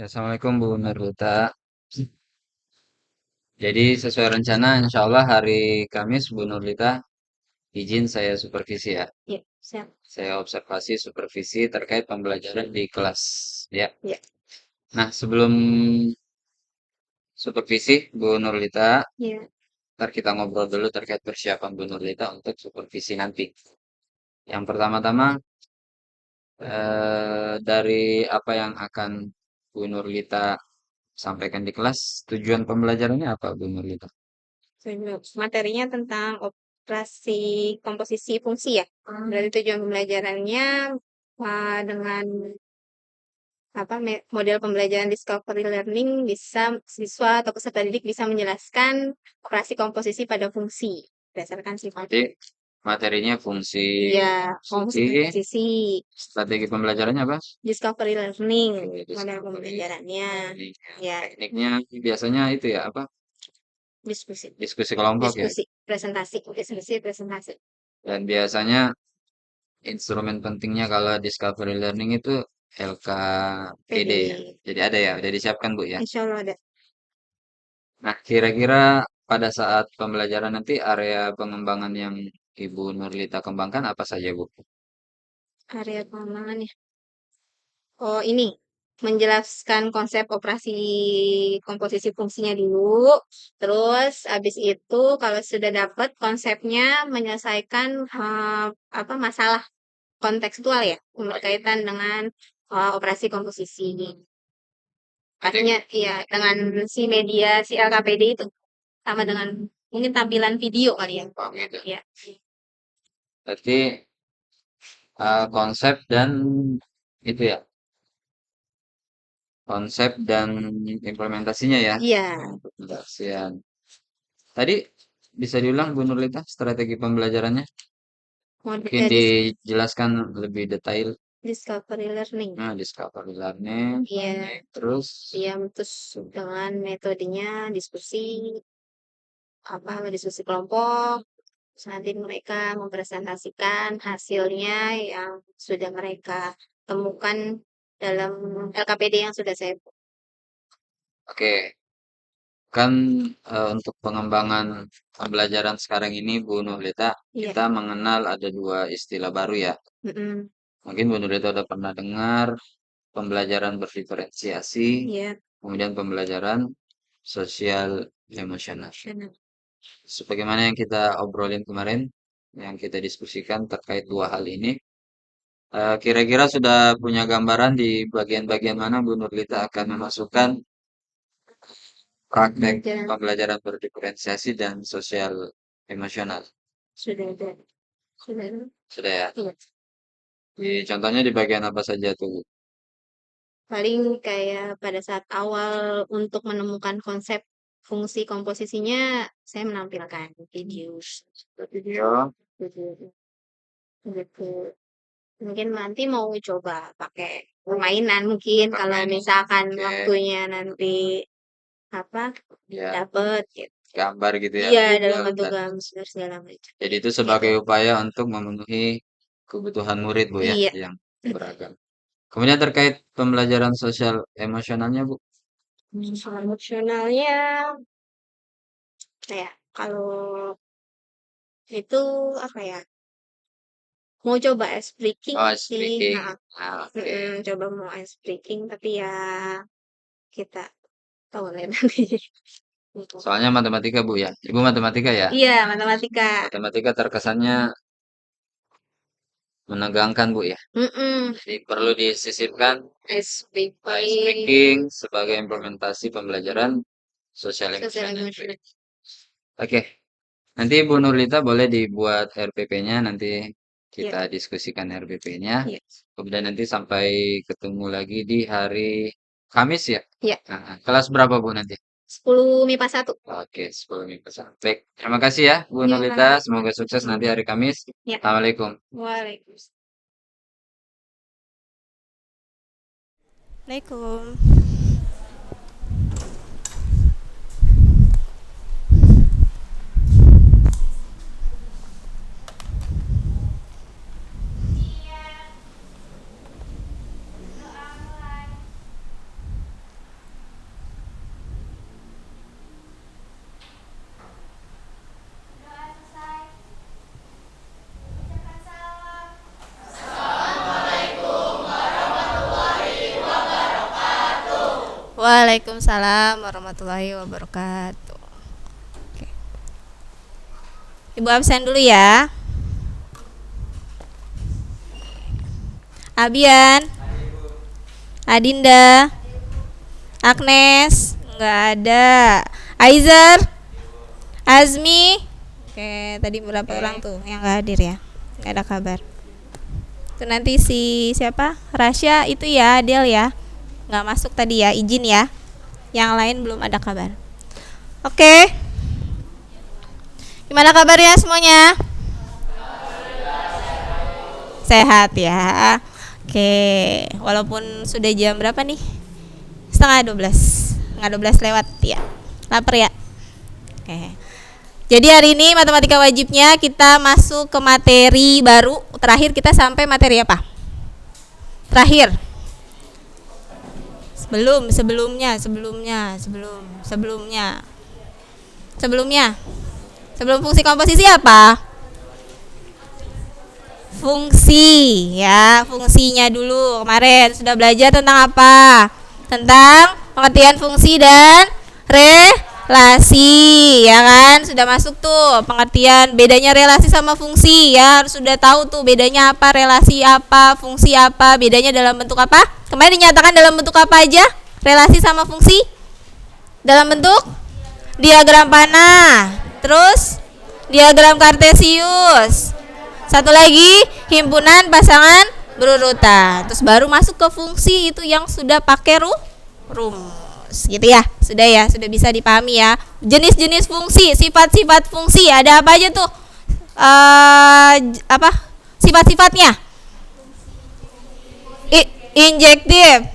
Ya, Assalamualaikum Bu Nurlita. Jadi sesuai rencana, insya Allah hari Kamis Bu Nurlita izin saya supervisi ya. Ya, siap. Saya observasi supervisi terkait pembelajaran di kelas. Ya. Ya, Nah, sebelum supervisi Bu Nurlita, ya. ntar kita ngobrol dulu terkait persiapan Bu Nurlita untuk supervisi nanti. Yang pertama-tama dari apa yang akan Bu Nurlita sampaikan di kelas, tujuan pembelajarannya apa Bu Nurlita? Materinya tentang operasi komposisi fungsi ya. Berarti tujuan pembelajarannya dengan model pembelajaran discovery learning bisa siswa atau peserta didik bisa menjelaskan operasi komposisi pada fungsi berdasarkan sifat. Jadi materinya fungsi, Iya, fungsi, komposisi strategi pembelajarannya apa? discovery learning Oke, model discovery. pembelajarannya. Ya, Tekniknya biasanya itu ya apa? diskusi, Diskusi kelompok ya. diskusi presentasi. Dan biasanya instrumen pentingnya kalau discovery learning itu LKPD ya. PD. Jadi ada ya, udah disiapkan Bu ya. Insya Allah ada. Nah, kira-kira pada saat pembelajaran nanti area pengembangan yang Ibu Nurlita kembangkan apa saja Bu? Area pengembangan ya. Oh, ini menjelaskan konsep operasi komposisi fungsinya dulu. Terus habis itu kalau sudah dapat konsepnya menyelesaikan masalah kontekstual ya berkaitan dengan operasi komposisi. Artinya ya dengan si media si LKPD itu sama dengan mungkin tampilan video kali ya. Oh, gitu. Ya. Berarti konsep dan itu ya, konsep dan implementasinya ya. Iya. Implementasian. Tadi bisa diulang Bu Nurlita strategi pembelajarannya? Mungkin dijelaskan lebih detail. Discovery learning. Nah, discovery learning. Iya. Terus, Iya, terus dengan metodenya diskusi kelompok, terus nanti mereka mempresentasikan hasilnya yang sudah mereka temukan dalam LKPD yang sudah saya buat. oke, kan untuk pengembangan pembelajaran sekarang ini Bu Nurlita, Iya. kita mengenal ada dua istilah baru ya. Mm-mm. Mungkin Bu Nurlita udah pernah dengar pembelajaran berdiferensiasi, Iya. kemudian pembelajaran sosial emosional. Benar. Sebagaimana yang kita obrolin kemarin, yang kita diskusikan terkait dua hal ini, kira-kira sudah punya gambaran di bagian-bagian mana Bu Nurlita akan memasukkan praktek Pembelajaran pembelajaran berdiferensiasi dan sosial emosional? sudah ada. Sudah ada. Sudah ya? Iya. Contohnya di bagian apa saja tuh? Paling kayak pada saat awal untuk menemukan konsep fungsi komposisinya, saya menampilkan video. Video. Video gitu. Mungkin nanti mau coba pakai permainan mungkin kalau misalkan Oke. waktunya nanti apa Ya, dapet gitu. gambar gitu ya. Iya, dalam bentuk Gambar. gambar segala macam. Jadi itu Gitu. sebagai upaya untuk memenuhi kebutuhan murid Bu ya, Iya. yang beragam. Kemudian terkait pembelajaran sosial emosionalnya Bu. Soal emosionalnya kayak kalau itu apa ya? Mau coba ice breaking Oh, sih. speaking. Nah, Ah, oke. coba mau ice breaking tapi ya kita tahu lah ya nanti. Gitu. Soalnya matematika Bu ya. Ibu matematika ya. Iya, matematika. Matematika terkesannya menegangkan Bu ya. Mm-mm. Jadi perlu disisipkan Ice ice breaking. breaking sebagai implementasi pembelajaran sosial Sosial emosional. emosional. Oke, nanti Bu Nurlita boleh dibuat RPP-nya, nanti Iya, kita diskusikan RPP-nya. iya, Kemudian nanti sampai ketemu lagi di hari Kamis ya. iya. Nah, kelas berapa Bu nanti? 10 MIPA 1. Oke, 10 minggu pesan. Baik, terima kasih ya Bu Iya, Nurlita. Semoga sukses nanti hari Kamis. iya. Assalamualaikum. Waalaikumsalam. Assalamualaikum. Waalaikumsalam warahmatullahi wabarakatuh. Oke. Ibu absen dulu ya. Abian, Adinda, Agnes, nggak ada. Aizer, Azmi. Oke, tadi berapa orang tuh yang nggak hadir ya? Nggak ada kabar. Itu nanti si siapa? Rasya itu ya, Adel ya. Nggak masuk tadi ya, izin ya. Yang lain belum ada kabar. Oke. Gimana kabarnya semuanya? Sehat ya. Oke, walaupun sudah jam berapa nih? Setengah 12. Setengah 12 lewat ya. Lapar ya? Oke. Jadi hari ini matematika wajibnya kita masuk ke materi baru. Terakhir kita sampai materi apa? Terakhir. Sebelum fungsi komposisi apa? Fungsi ya, fungsinya dulu. Kemarin sudah belajar tentang apa? Tentang pengertian fungsi dan relasi, ya kan? Sudah masuk tuh pengertian bedanya relasi sama fungsi ya. Sudah tahu tuh bedanya apa, relasi apa, fungsi apa, bedanya dalam bentuk apa? Kemarin dinyatakan dalam bentuk apa aja? Relasi sama fungsi? Dalam bentuk diagram panah. Terus diagram kartesius. Satu lagi, himpunan pasangan berurutan. Terus baru masuk ke fungsi itu yang sudah pakai rumus. Gitu ya. Sudah bisa dipahami ya. Jenis-jenis fungsi, sifat-sifat fungsi, ada apa aja tuh? Sifat-sifatnya? Injektif,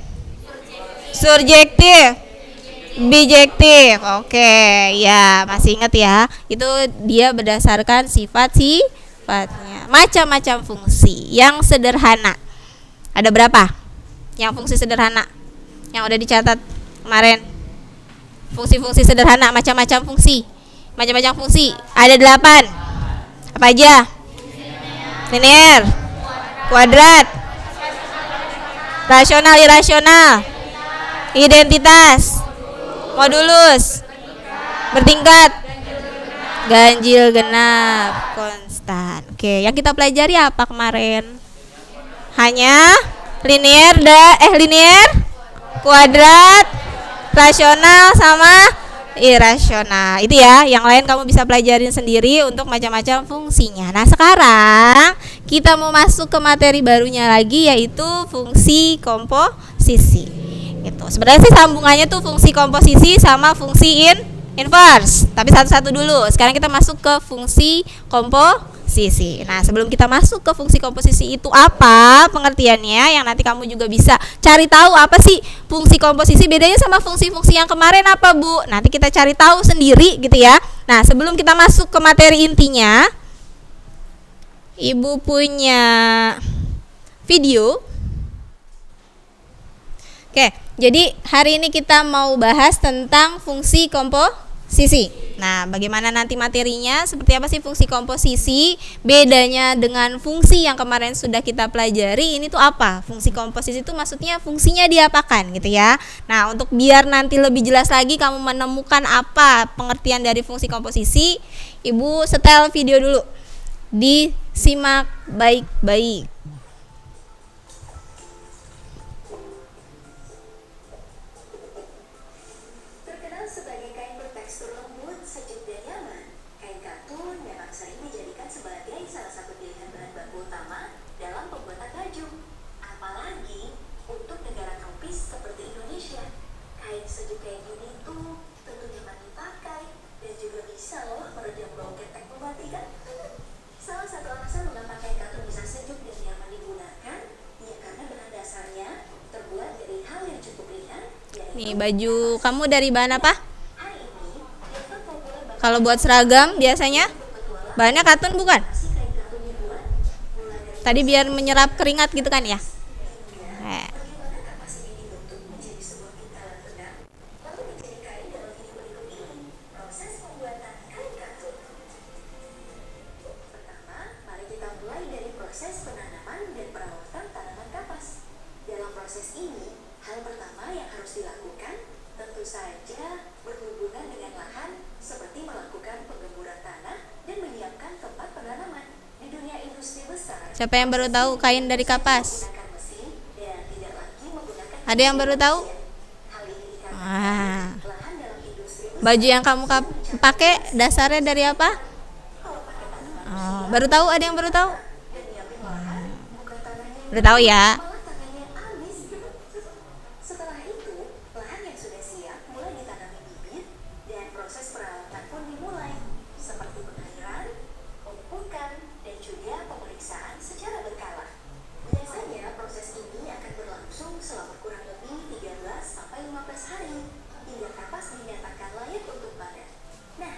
surjektif, bijektif. Oke, ya, masih ingat ya. Itu dia berdasarkan sifatnya. Macam-macam fungsi yang sederhana. Ada berapa? Yang fungsi sederhana yang udah dicatat kemarin. Fungsi-fungsi sederhana, macam-macam fungsi. Macam-macam fungsi. Ada 8. Apa aja? Linear, kuadrat, rasional, irasional, identitas, modulus, bertingkat, ganjil genap, konstan. Oke, yang kita pelajari apa kemarin? Hanya linear, kuadrat, rasional sama irasional. Itu ya, yang lain kamu bisa pelajarin sendiri untuk macam-macam fungsinya. Nah, sekarang kita mau masuk ke materi barunya lagi, yaitu fungsi komposisi. Gitu. Sebenarnya sih sambungannya tuh fungsi komposisi sama fungsi inverse. Tapi satu-satu dulu. Sekarang kita masuk ke fungsi komposisi. Nah, sebelum kita masuk ke fungsi komposisi itu apa pengertiannya, yang nanti kamu juga bisa cari tahu apa sih fungsi komposisi, bedanya sama fungsi-fungsi yang kemarin apa, Bu? Nanti kita cari tahu sendiri gitu ya. Nah, sebelum kita masuk ke materi intinya, Ibu punya video. Oke, jadi hari ini kita mau bahas tentang fungsi komposisi. Nah, bagaimana nanti materinya? Seperti apa sih fungsi komposisi? Bedanya dengan fungsi yang kemarin sudah kita pelajari, ini tuh apa? Fungsi komposisi itu maksudnya fungsinya diapakan gitu ya. Nah, untuk biar nanti lebih jelas lagi kamu menemukan apa pengertian dari fungsi komposisi, Ibu setel video dulu. Disimak baik-baik. Nih, baju kamu dari bahan apa? Kalau buat seragam biasanya bahannya katun bukan? Tadi biar menyerap keringat gitu kan ya? Siapa yang baru tahu kain dari kapas? Ada yang baru tahu? Ah. Baju yang kamu pakai dasarnya dari apa? Oh, baru tahu? Ada yang baru tahu? Baru tahu ya? Setelah itu, lahan yang sudah siap mulai ditanami bibit dan proses perawatan pun dimulai, seperti pengairan, pemupukan, dan juga pemeriksaan secara berkala. Biasanya proses ini akan berlangsung selama kurang lebih 13 sampai 15 hari hingga kapas dinyatakan layak untuk panen. Nah,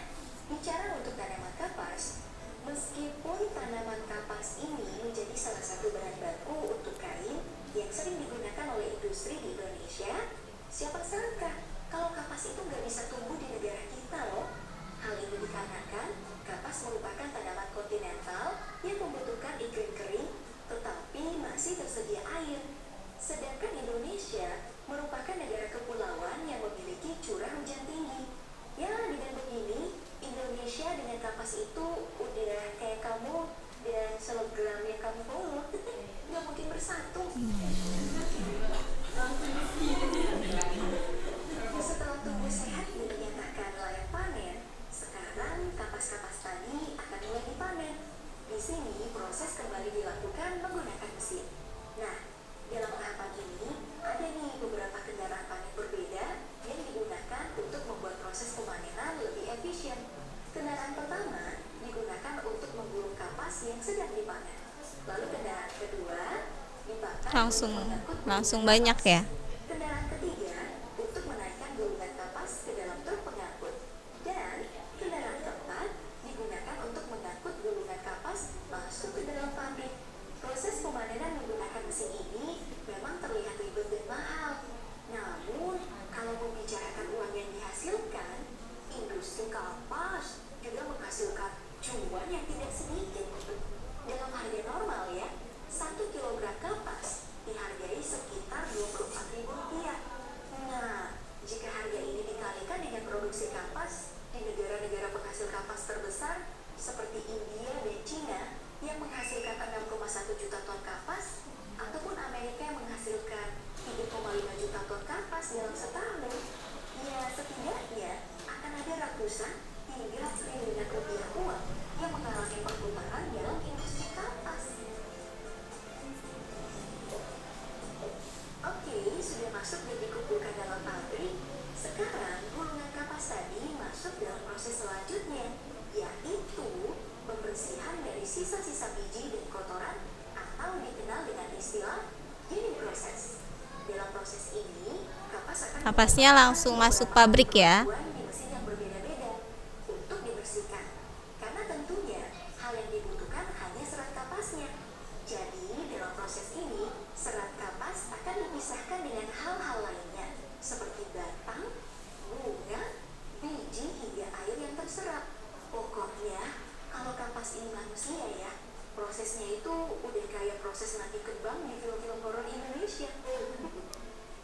bicara untuk tanaman kapas, meskipun tanaman kapas ini menjadi salah satu bahan baku untuk kain yang sering digunakan oleh industri di Indonesia, siapa sangka kalau kapas itu nggak bisa tumbuh di negara kita loh. Hal ini dikarenakan kapas merupakan tanaman kontinental yang membutuhkan iklim kering tetapi masih tersedia air. Sedangkan Indonesia merupakan negara kepulauan yang memiliki curah hujan tinggi. Ya, dengan begini, Indonesia dengan kapas itu udah kayak kamu dan selebgram yang kamu follow. Nggak mungkin bersatu. Setelah tumbuh sehat dan dinyatakan layak panen, sekarang kapas-kapas tadi akan mulai dipanen. Di sini proses kembali dilakukan menggunakan mesin. Nah, dalam tahapan ini ada nih beberapa kendaraan panen berbeda yang digunakan untuk membuat proses pemanenan lebih efisien. Kendaraan pertama digunakan untuk menggulung kapas yang sedang dipanen. Lalu kendaraan kedua dipakai Langsung banyak ya. Kendaraan ketiga untuk menaikkan gulungan kapas ke dalam truk pengangkut. Dan kendaraan keempat digunakan untuk mengangkut gulungan kapas masuk ke dalam pabrik. Proses pemanenan menggunakan mesin ini memang terlihat ribet dan mahal. Namun, kalau membicarakan uang yang dihasilkan, industri kapas juga menghasilkan cuan yang tidak sedikit. Dalam harga normal ya, 1 kilogram kapas dihargai sekitar Rp24.000. Nah, jika harga ini dikalikan dengan produksi kapas di negara-negara penghasil kapas terbesar seperti India dan Cina yang menghasilkan 6,1 juta ton kapas, ataupun Amerika yang menghasilkan 3,5 juta ton kapas dalam setahun, ya setidaknya akan ada ratusan hingga triliunan rupiah uang yang mengalami perputaran dalam industri kapas. Oke, sudah masuk dan dikumpulkan dalam pabrik. Sekarang gulungan kapas tadi masuk dalam proses selanjutnya, yaitu pembersihan dari sisa-sisa biji dan kotoran atau dikenal dengan istilah giling proses. Dalam proses ini, Kapasnya langsung masuk pabrik ya. di mesin yang berbeda-beda untuk dibersihkan. Karena tentunya hal yang dibutuhkan hanya serat kapasnya. Jadi, dalam proses ini, serat kapas akan dipisahkan dengan hal-hal lainnya, seperti batang, bunga, biji, hingga air yang terserap. Pokoknya, kalau kapas ini manusia ya, prosesnya itu udah kayak proses nanti kembang di film-film horor Indonesia.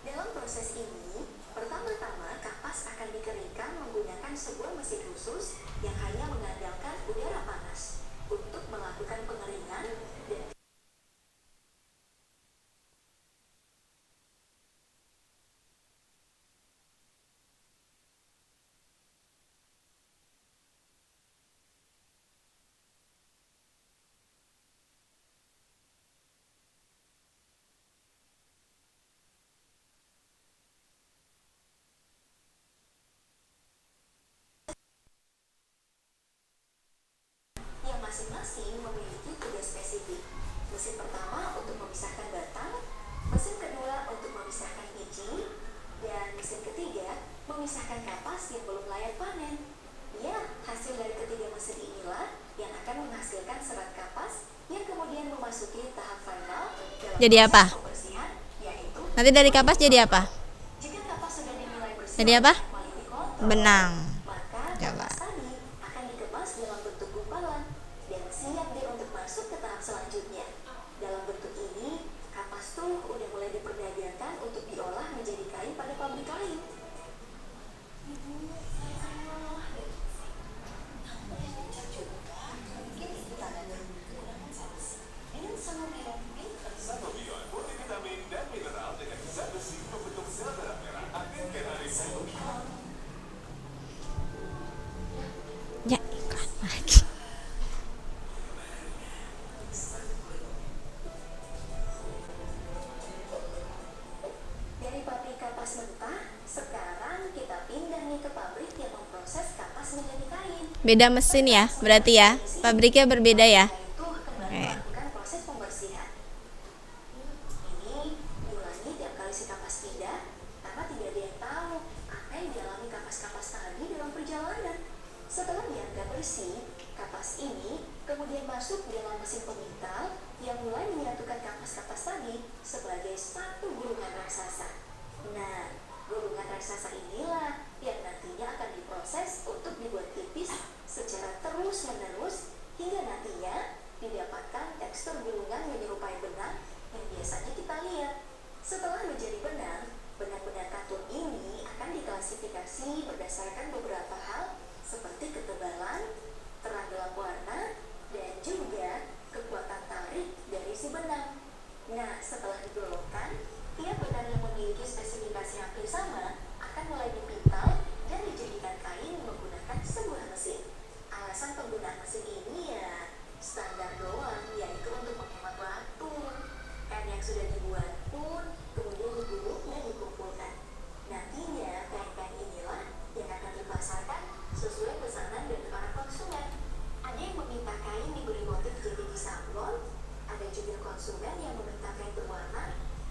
Dalam proses ini, pertama-tama kapas akan dikeringkan menggunakan sebuah mesin khusus yang hanya mengandalkan udara panas untuk melakukan pengeringan dan yang masing-masing memiliki tugas spesifik. Mesin pertama untuk memisahkan batang, mesin kedua untuk memisahkan biji, dan mesin ketiga memisahkan kapas yang belum layak panen. Ya, hasil dari ketiga mesin inilah yang akan menghasilkan serat kapas yang kemudian memasuki tahap final dalam Jadi proses apa? pembersihan, yaitu Nanti dari kapas jadi apa? jika kapas sudah dinilai bersih Jadi apa? oleh quality control, Benang. maka Coba. kapas tadi akan dikemas dalam bentuk gumpalan dan siap deh untuk masuk ke tahap selanjutnya. Dalam bentuk ini, kapas tuh udah mulai diperdagangkan untuk diolah menjadi kain pada pabrik kain. Dengan menjadi kain. Beda mesin ya, berarti ya. Pabriknya berbeda ya. Itu kembali Oke. melakukan proses pembersihan. Ini diulangi tiap kali si kapas pindah, karena tidak ada yang tahu apa yang dialami kapas-kapas tadi dalam perjalanan. Setelah dianggap bersih, kapas ini kemudian masuk di dalam mesin pemintal yang mulai menyatukan kapas-kapas tadi sebagai satu gulungan raksasa. Nah, gulungan raksasa inilah yang nantinya akan diproses untuk dibuat tipis secara terus-menerus hingga nantinya didapatkan tekstur gulungan yang menyerupai benang yang biasanya kita lihat. Setelah menjadi benang, benang-benang katun ini akan diklasifikasi berdasarkan beberapa hal seperti ketebalan, terang dalam warna, dan juga kekuatan tarik dari si benang. Nah, setelah digolongkan, tiap benang yang memiliki spesifikasi hampir sama akan mulai dipintal dan dijadikan kain menggunakan sebuah mesin. Alasan penggunaan mesin ini ya standar doang, yaitu untuk menghemat waktu. Kain yang sudah dibuat pun kemudian digulung dan dikumpulkan. Nantinya kain-kain inilah yang akan dipasarkan sesuai pesanan dari para konsumen. Ada yang meminta kain diberi motif jadi di sablon, ada juga konsumen yang meminta kain berwarna,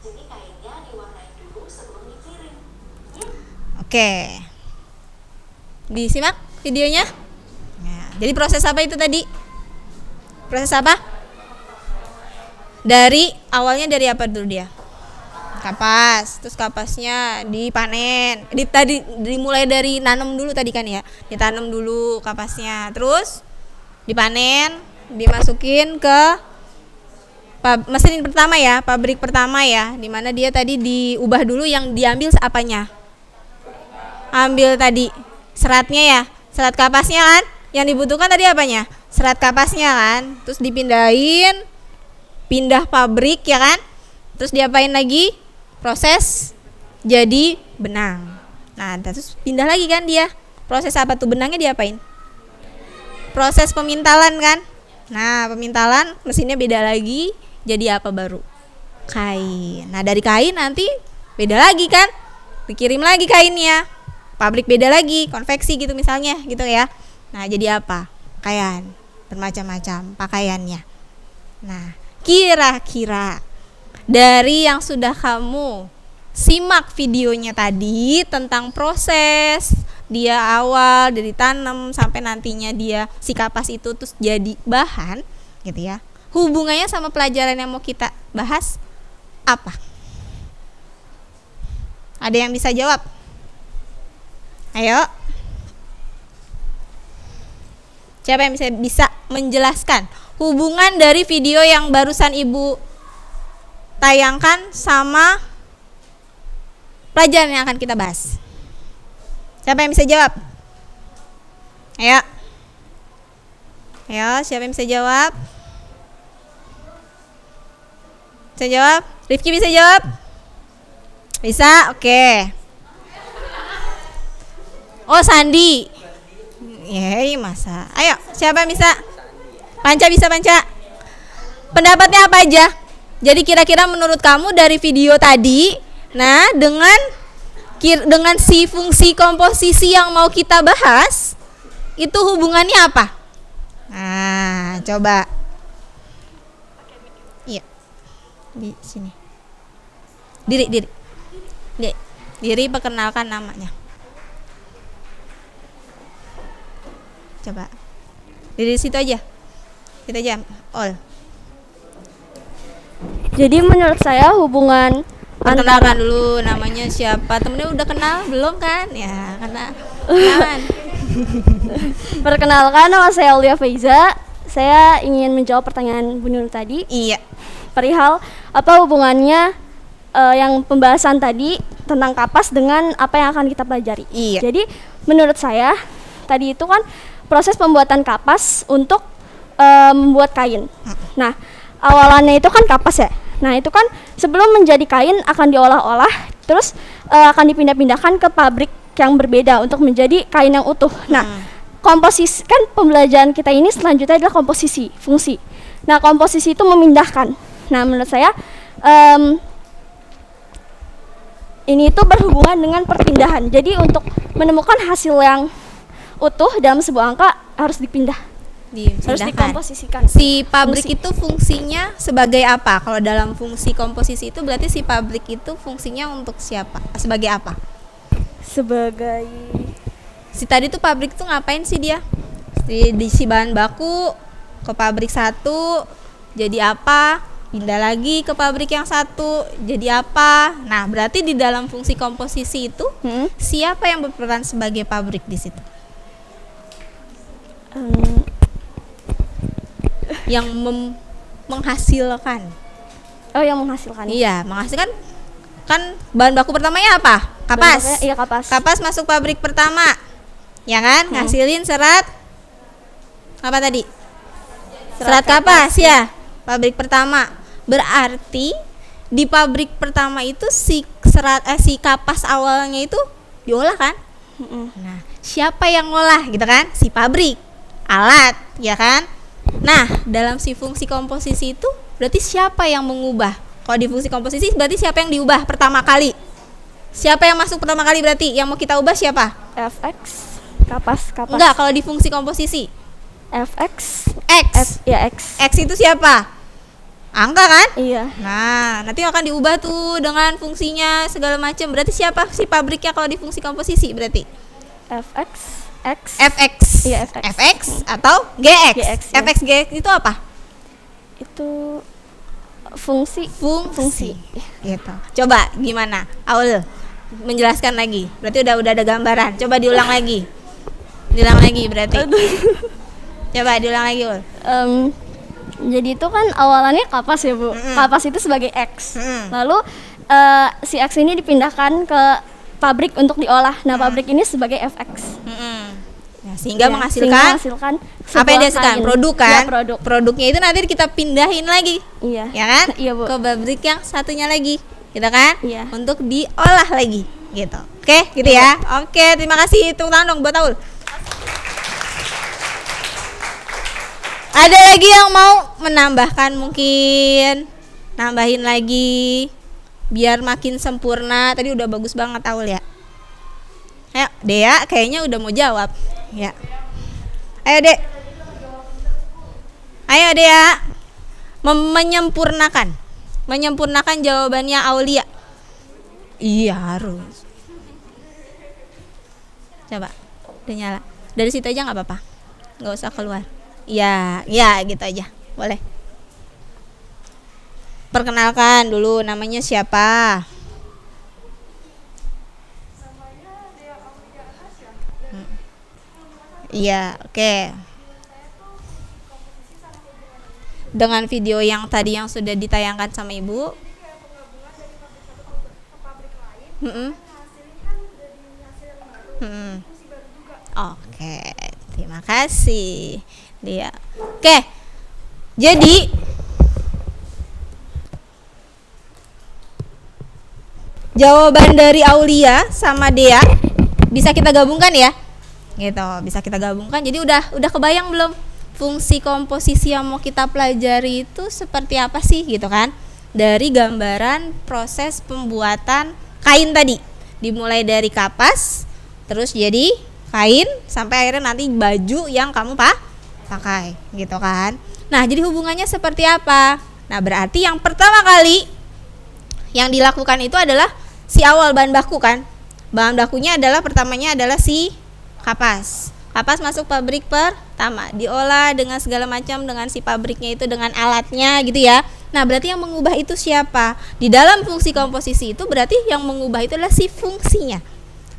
jadi kainnya diwarnai dulu sebelum dikirim. Ya, Oke. Disimak videonya. Nah, jadi proses apa itu tadi? Proses apa? Awalnya dari apa dulu dia? Kapas, terus kapasnya dipanen. Tadi dimulai dari nanam dulu tadi kan ya. Ditanam dulu kapasnya, terus dipanen, dimasukin ke mesin pertama ya, pabrik pertama ya, dimana dia tadi diubah dulu yang diambil apanya? Ambil tadi seratnya ya, serat kapasnya kan? Yang dibutuhkan tadi apanya? Serat kapasnya kan? Terus dipindahin, pindah pabrik ya kan? Terus diapain lagi? Proses jadi benang. Nah, terus pindah lagi kan dia. Proses apa tuh benangnya diapain? Proses pemintalan kan? Nah, pemintalan mesinnya beda lagi, jadi apa baru? Kain. Nah, dari kain nanti beda lagi kan? Dikirim lagi kainnya. Pabrik beda lagi, konveksi gitu misalnya, gitu ya. Nah, jadi apa? Pakaian. Bermacam-macam pakaiannya. Nah, kira-kira dari yang sudah kamu simak videonya tadi tentang proses dia awal dari tanam sampai nantinya dia si kapas itu terus jadi bahan gitu ya, hubungannya sama pelajaran yang mau kita bahas apa? Ada yang bisa jawab? Ayo, siapa yang bisa menjelaskan hubungan dari video yang barusan ibu tayangkan sama pelajaran yang akan kita bahas? Siapa yang bisa jawab? Ayo. Ayo, siapa yang bisa jawab? Bisa jawab? Rifki bisa jawab? Bisa? Oke. Oh, Sandi. Yeay, masa. Ayo, siapa yang bisa? Panca bisa, Panca. Pendapatnya apa aja? Jadi kira-kira menurut kamu dari video tadi, nah dengan si fungsi komposisi yang mau kita bahas, itu hubungannya apa? Nah, coba. Iya. Di sini. Diri perkenalkan namanya. Coba. Di situ aja. Kita aja. All. Jadi menurut saya hubungan Perkenalkan dulu namanya siapa? Temennya udah kenal belum kan? Ya, karena kenalan. Perkenalkan, nama saya Aulia Faiza. Saya ingin menjawab pertanyaan Bu Nur tadi. Iya. Perihal apa hubungannya yang pembahasan tadi tentang kapas dengan apa yang akan kita pelajari. Iya. Jadi menurut saya tadi itu kan proses pembuatan kapas untuk membuat kain. Nah, awalannya itu kan kapas ya. Nah, itu kan sebelum menjadi kain akan diolah-olah, terus akan dipindah-pindahkan ke pabrik yang berbeda untuk menjadi kain yang utuh. Nah, komposisi kan pembelajaran kita ini selanjutnya adalah komposisi, fungsi. Nah, komposisi itu memindahkan. Nah, menurut saya ini itu berhubungan dengan perpindahan. Jadi untuk menemukan hasil yang utuh dalam sebuah angka harus dipindah, harus Dipindahkan. dikomposisikan. Si pabrik Fungsi. itu fungsinya sebagai apa? Kalau dalam fungsi komposisi itu berarti si pabrik itu fungsinya untuk siapa? Sebagai apa? Sebagai Si tadi tuh pabrik tuh ngapain sih dia? Si bahan baku ke pabrik satu jadi apa? Pindah lagi ke pabrik yang satu jadi apa? Nah, berarti di dalam fungsi komposisi itu siapa yang berperan sebagai pabrik di situ? Yang menghasilkan. oh yang menghasilkan. Iya, menghasilkan kan bahan baku pertamanya apa? Kapas. Iya, kapas. Kapas masuk pabrik pertama. Ya kan? Ngasilin serat apa tadi? Serat kapas ya. Pabrik pertama. Berarti di pabrik pertama itu si kapas awalnya itu diolah kan? Nah, siapa yang ngolah gitu kan? Si pabrik. Alat, ya kan? Nah, dalam si fungsi komposisi itu berarti siapa yang mengubah? Kalau di fungsi komposisi berarti siapa yang diubah pertama kali? Siapa yang masuk pertama kali berarti? Yang mau kita ubah siapa? FX kapas. Enggak, kalau di fungsi komposisi. FX X. ya X. X itu siapa? Angka kan? Iya. Nah, nanti akan diubah tuh dengan fungsinya segala macam. Berarti siapa si pabriknya kalau di fungsi komposisi berarti? FX X. FX. Iya, FX. FX atau GX. GX, ya. FX GX itu apa? Itu fungsi. Fungsi. Gitu. Coba gimana? Aul menjelaskan lagi. Berarti udah ada gambaran. Coba diulang lagi. Diulang lagi berarti. Coba diulang lagi, Ul. Jadi itu kan awalannya kapas ya, Bu. Kapas itu sebagai X. Lalu si X ini dipindahkan ke pabrik untuk diolah. Nah, pabrik ini sebagai FX. Nah, sehingga Ya, menghasilkan menghasilkan apa yang sebuah dihasilkan? kain. Produk kan? Ya, produk. Produknya itu nanti kita pindahin lagi. Iya. Ya kan? Iya, Bu. Ke pabrik yang satunya lagi. Gitu kan? Iya. Untuk diolah lagi gitu. Oke, gitu ya. Oke, terima kasih. Tepuk tangan dong buat Aul. Ada lagi yang mau menambahkan mungkin? Nambahin lagi biar makin sempurna. Tadi udah bagus banget Aul ya. Ayo, Dea kayaknya udah mau jawab. Ya. Ayo, Dek. Ayo, Dea. Menyempurnakan jawabannya Aulia. Iya, harus. Coba. Udah nyala. Dari situ aja nggak apa-apa. Nggak usah keluar. Ya gitu aja. Boleh. Perkenalkan dulu namanya siapa? Iya, oke. Dengan video yang tadi yang sudah ditayangkan sama Ibu. Oke, terima kasih. Dia. Oke. Jadi jawaban dari Aulia sama Dea bisa kita gabungkan ya? Gitu, bisa kita gabungkan. Jadi udah kebayang belum fungsi komposisi yang mau kita pelajari itu seperti apa sih gitu kan? Dari gambaran proses pembuatan kain tadi. Dimulai dari kapas, terus jadi kain sampai akhirnya nanti baju yang kamu pakai gitu kan. Nah, jadi hubungannya seperti apa? Nah, berarti yang pertama kali yang dilakukan itu adalah si awal bahan baku kan. Bahan bakunya adalah pertamanya adalah si kapas. Kapas masuk pabrik pertama, diolah dengan segala macam dengan si pabriknya itu dengan alatnya gitu ya. Nah, berarti yang mengubah itu siapa? Di dalam fungsi komposisi itu berarti yang mengubah itu adalah si fungsinya.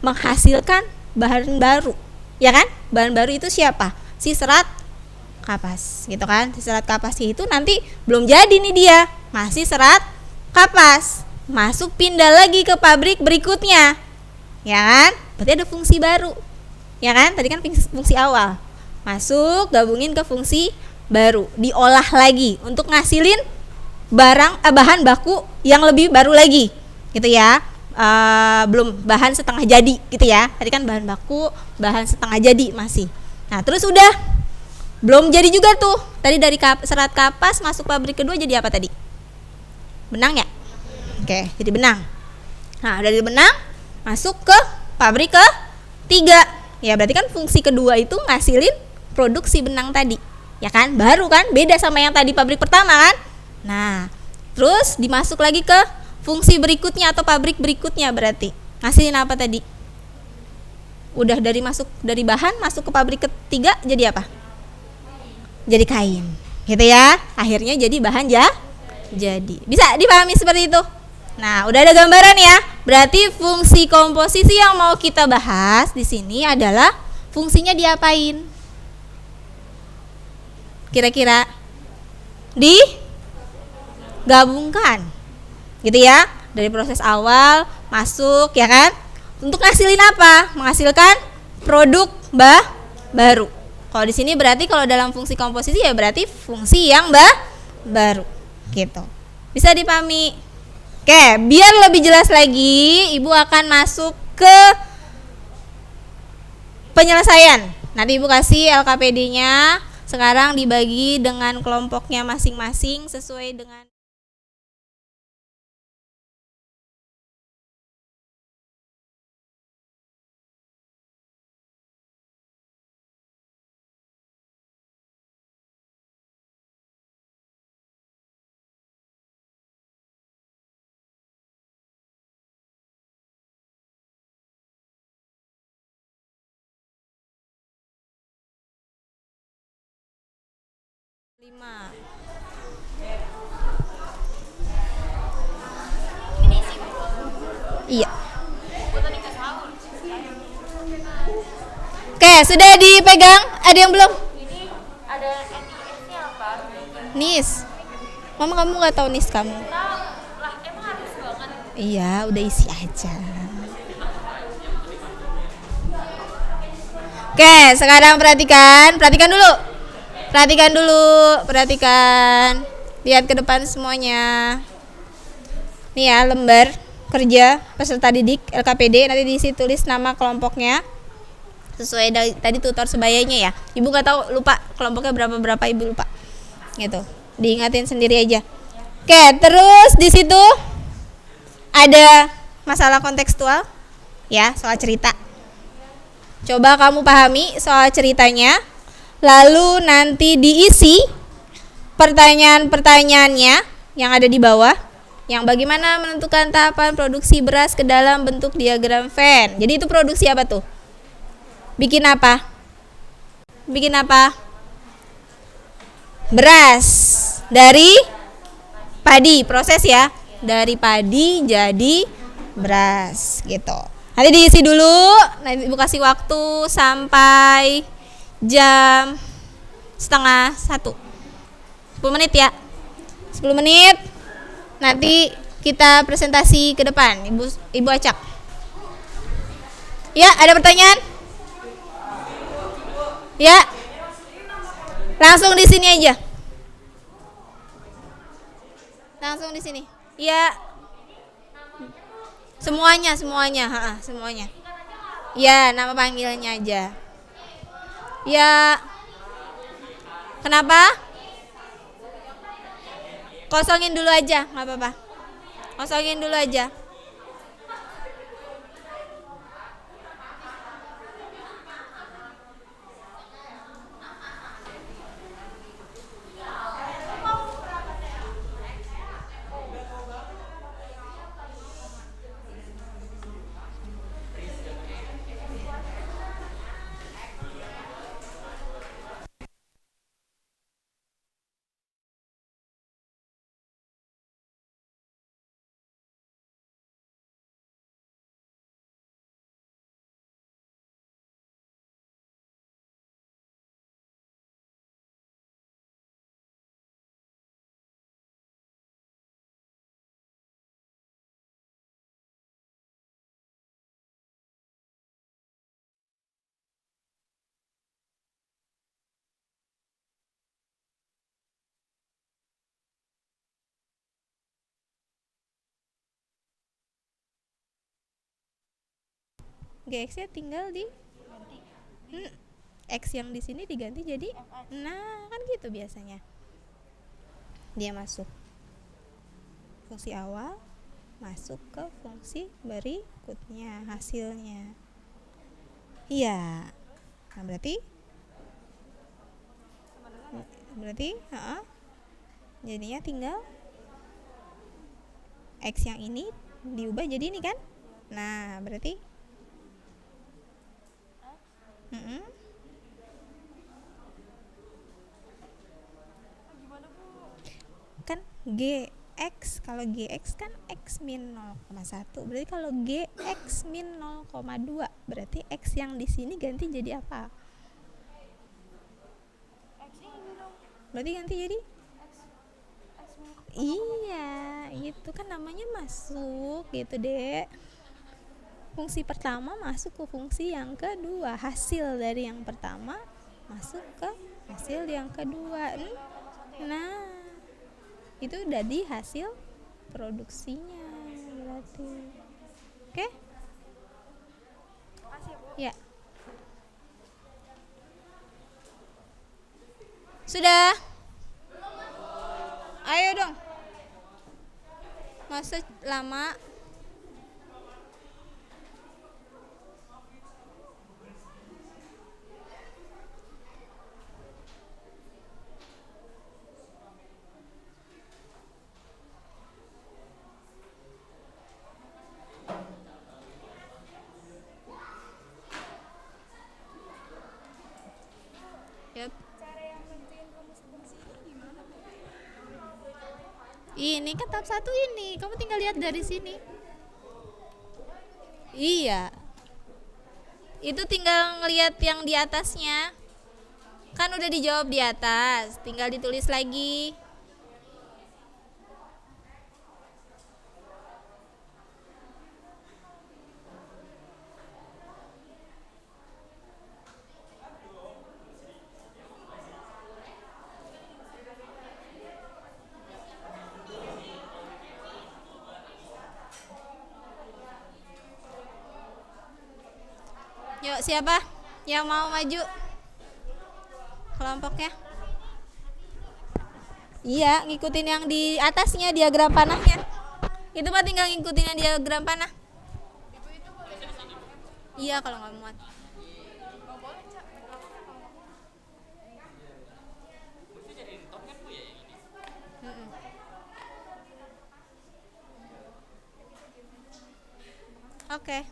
Menghasilkan bahan baru. Ya kan? Bahan baru itu siapa? Si serat kapas gitu kan. Si serat kapas itu nanti belum jadi nih dia. Masih serat kapas. Masuk pindah lagi ke pabrik berikutnya. Ya kan? Berarti ada fungsi baru. Ya kan? Tadi kan fungsi awal. Masuk, gabungin ke fungsi baru, diolah lagi untuk ngasilin bahan baku yang lebih baru lagi. Gitu ya. Belum bahan setengah jadi gitu ya. Tadi kan bahan baku, bahan setengah jadi masih. Nah, terus udah belum jadi juga tuh. Tadi dari serat kapas masuk pabrik kedua jadi apa tadi? Benang ya? Oke, jadi benang. Nah, dari benang masuk ke pabrik ketiga. Ya berarti kan fungsi kedua itu ngasilin produksi benang tadi. Ya kan? Baru kan? Beda sama yang tadi pabrik pertama kan? Nah, terus dimasuk lagi ke fungsi berikutnya atau pabrik berikutnya berarti. Ngasilin apa tadi? Udah dari bahan masuk ke pabrik ketiga jadi apa? Jadi kain. Gitu ya. Akhirnya jadi bahan jadi. Bisa dipahami seperti itu? Nah, udah ada gambaran ya. Berarti fungsi komposisi yang mau kita bahas di sini adalah fungsinya diapain? Kira-kira digabungkan. Gitu ya. Dari proses awal masuk ya kan? Untuk ngasilin apa? Menghasilkan produk baru. Kalau di sini berarti kalau dalam fungsi komposisi ya berarti fungsi yang baru. Gitu. Bisa dipahami? Oke, biar lebih jelas lagi, Ibu akan masuk ke penyelesaian. Nanti Ibu kasih LKPD-nya. Sekarang dibagi dengan kelompoknya masing-masing sesuai dengan lima. Iya. Oke, sudah dipegang? Ada yang belum? Ini ada NIS-nya apa? NIS. Mama kamu nggak tahu NIS kamu? Lah, emang harus banget. Iya, udah isi aja. Oke, sekarang perhatikan dulu. Perhatikan. Lihat ke depan semuanya. Nih ya, lembar kerja peserta didik LKPD, nanti diisi tulis nama kelompoknya sesuai tadi tutor sebayanya ya. Ibu nggak tahu, lupa kelompoknya berapa Ibu lupa. Gitu. Diingatin sendiri aja. Oke, terus di situ ada masalah kontekstual ya, soal cerita. Coba kamu pahami soal ceritanya, lalu nanti diisi pertanyaan-pertanyaannya yang ada di bawah, yang bagaimana menentukan tahapan produksi beras ke dalam bentuk diagram Venn. Jadi itu produksi apa tuh? Bikin apa? Beras dari padi, proses ya, dari padi jadi beras gitu. Nanti diisi dulu, nanti Ibu kasih waktu sampai jam 12:30. 10 menit ya. 10 menit. Nanti kita presentasi ke depan. Ibu acak. Ya, ada pertanyaan? Ya. Langsung di sini aja. Langsung di sini. Ya. Semuanya. Ya, nama panggilannya aja. Ya. Kenapa? Kosongin dulu aja, nggak apa-apa. Kosongin dulu aja. GX-nya tinggal di X yang di sini diganti jadi, nah kan gitu biasanya. Dia masuk fungsi awal, masuk ke fungsi berikutnya hasilnya. Iya. Nah, berarti jadinya tinggal X yang ini diubah jadi ini kan. Nah, berarti mm-mm. Kan GX, kalau GX kan X min 0,1, berarti kalau GX min 0,2 berarti X yang di sini ganti jadi apa? Berarti ganti jadi iya, itu kan namanya masuk gitu, Dek. Fungsi pertama masuk ke fungsi yang kedua, hasil dari yang pertama masuk ke hasil yang kedua. Nah, itu udah di hasil produksinya berarti. Oke? Ya. Sudah? Ayo dong. Masa lama? Yap. Ini kan tahap 1 ini, kamu tinggal lihat dari sini. Iya. Itu tinggal ngelihat yang di atasnya. Kan udah dijawab di atas, tinggal ditulis lagi. Yuk, siapa yang mau maju kelompoknya? Iya, ngikutin yang di atasnya, diagram panahnya. Itu mah tinggal ngikutin yang diagram panah. Iya, kalau nggak muat. Mm-mm. Oke.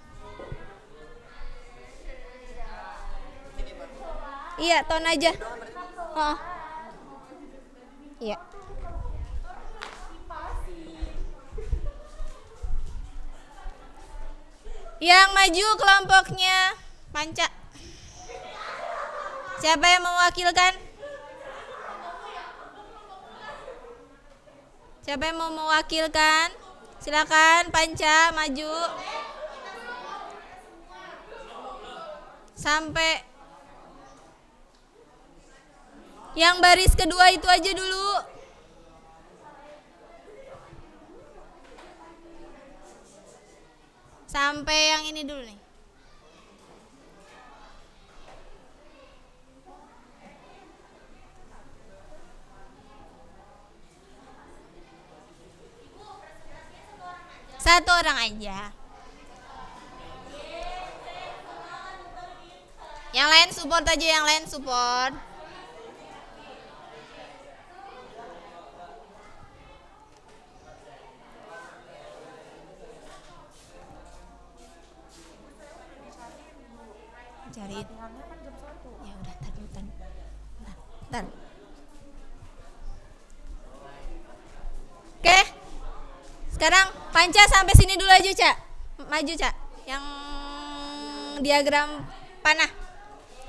Iya, ton aja. Oh. Iya. Yang maju kelompoknya Panca. Siapa yang mewakilkan? Siapa yang mau mewakilkan? Silakan Panca maju. Sampai yang baris kedua itu aja dulu. Sampai yang ini dulu nih. Satu orang aja. Yang lain support aja, yang lain support. Cariin. Ya udah, tar. Oke. Sekarang Panca sampai sini dulu aja, Cak. Maju, Cak. Yang diagram panah.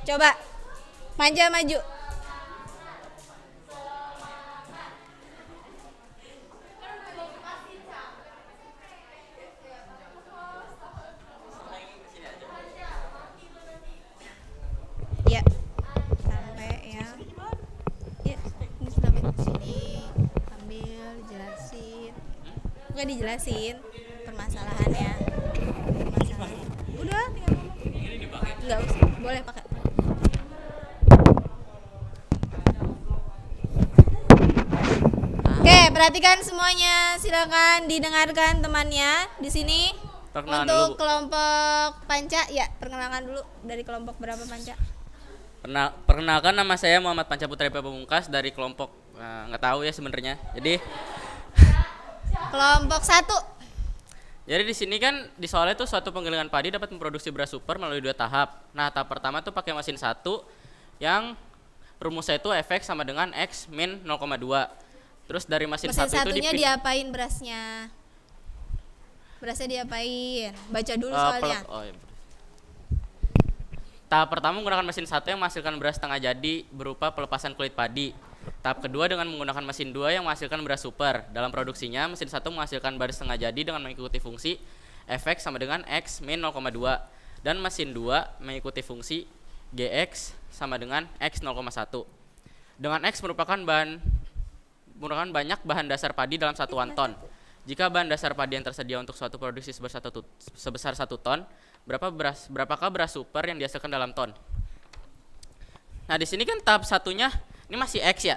Coba. Panca maju. Ya. Sampai ya. Ya, ini sampai sini. Ambil, jelasin. Enggak dijelasin permasalahannya. Udah, tinggal ngomong. Enggak usah, boleh pakai. Oke, perhatikan semuanya. Silakan didengarkan temannya di sini. Perkenalan Untuk dulu, Bu. kelompok Panca, ya perkenalan dulu dari kelompok berapa Panca? Perkenalkan, nama saya Muhammad Panca Putra Pamungkas dari kelompok nggak tahu ya sebenarnya. Kelompok 1. Jadi di sini kan di soalnya tuh suatu penggilingan padi dapat memproduksi beras super melalui 2 tahap. Nah, tahap pertama tuh pakai mesin 1 yang rumusnya itu Fx sama dengan X min 0,2. Terus dari mesin Mesin 1 itu satunya diapain berasnya? Berasnya diapain? Baca dulu soalnya. Tahap pertama menggunakan mesin 1 yang menghasilkan beras setengah jadi berupa pelepasan kulit padi. Tahap kedua dengan menggunakan mesin 2 yang menghasilkan beras super. Dalam produksinya, mesin 1 menghasilkan beras setengah jadi dengan mengikuti fungsi Fx sama dengan X min 0,2 dan mesin 2 mengikuti fungsi Gx sama dengan X 0,1. Dengan X merupakan banyak bahan dasar padi dalam satuan ton. Jika bahan dasar padi yang tersedia untuk suatu produksi sebesar 1 ton, berapakah beras super yang dihasilkan dalam ton? Nah, di sini kan tahap satunya ini masih X ya.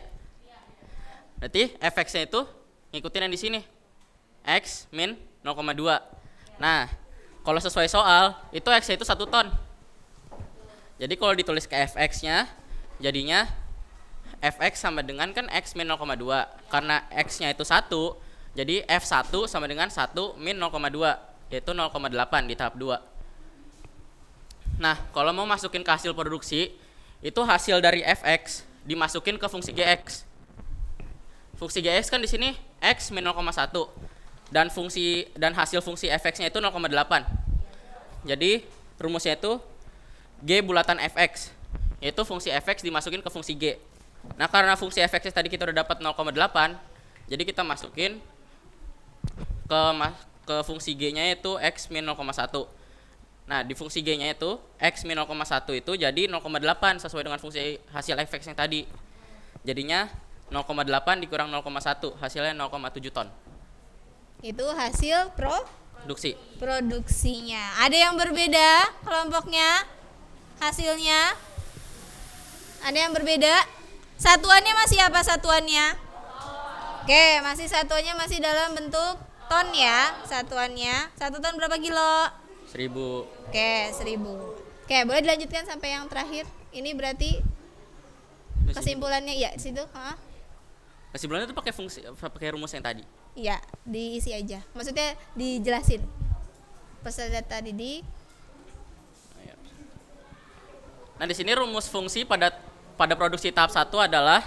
Berarti Fx-nya itu ngikutin yang di sini. X min 0,2. Nah, kalau sesuai soal, itu X-nya itu 1 ton. Jadi kalau ditulis ke Fx-nya, jadinya Fx sama dengan kan X min 0,2. Karena X-nya itu 1, jadi F1 sama dengan 1 min 0,2, yaitu 0,8 di tahap 2. Nah, kalau mau masukin ke hasil produksi, itu hasil dari Fx dimasukin ke fungsi Gx. Fungsi Gx kan di sini X min 0,1 dan hasil fungsi Fx-nya itu 0,8. Jadi rumusnya itu G bulatan Fx, yaitu fungsi Fx dimasukin ke fungsi G. Nah, karena fungsi Fx tadi kita udah dapat 0,8, jadi kita masukin ke fungsi G-nya yaitu X min 0,1. Nah, di fungsi G-nya itu X min 0,1 itu jadi 0,8 sesuai dengan fungsi hasil Fx yang tadi. Jadinya 0,8 dikurang 0,1 hasilnya 0,7 ton. Itu hasil Produksi. produksinya. Ada yang berbeda kelompoknya? Hasilnya? Ada yang berbeda? Satuannya masih apa satuannya? Oke, masih satuannya masih dalam bentuk ton ya satuannya. 1 ton berapa kilo? 1000. Oke, 1000. Oke, boleh dilanjutkan sampai yang terakhir. Ini berarti kesimpulannya ya situ, Kesimpulannya itu pakai rumus yang tadi. Iya, diisi aja. Maksudnya dijelasin. Peserta didik. Nah, di sini rumus fungsi pada produksi tahap 1 adalah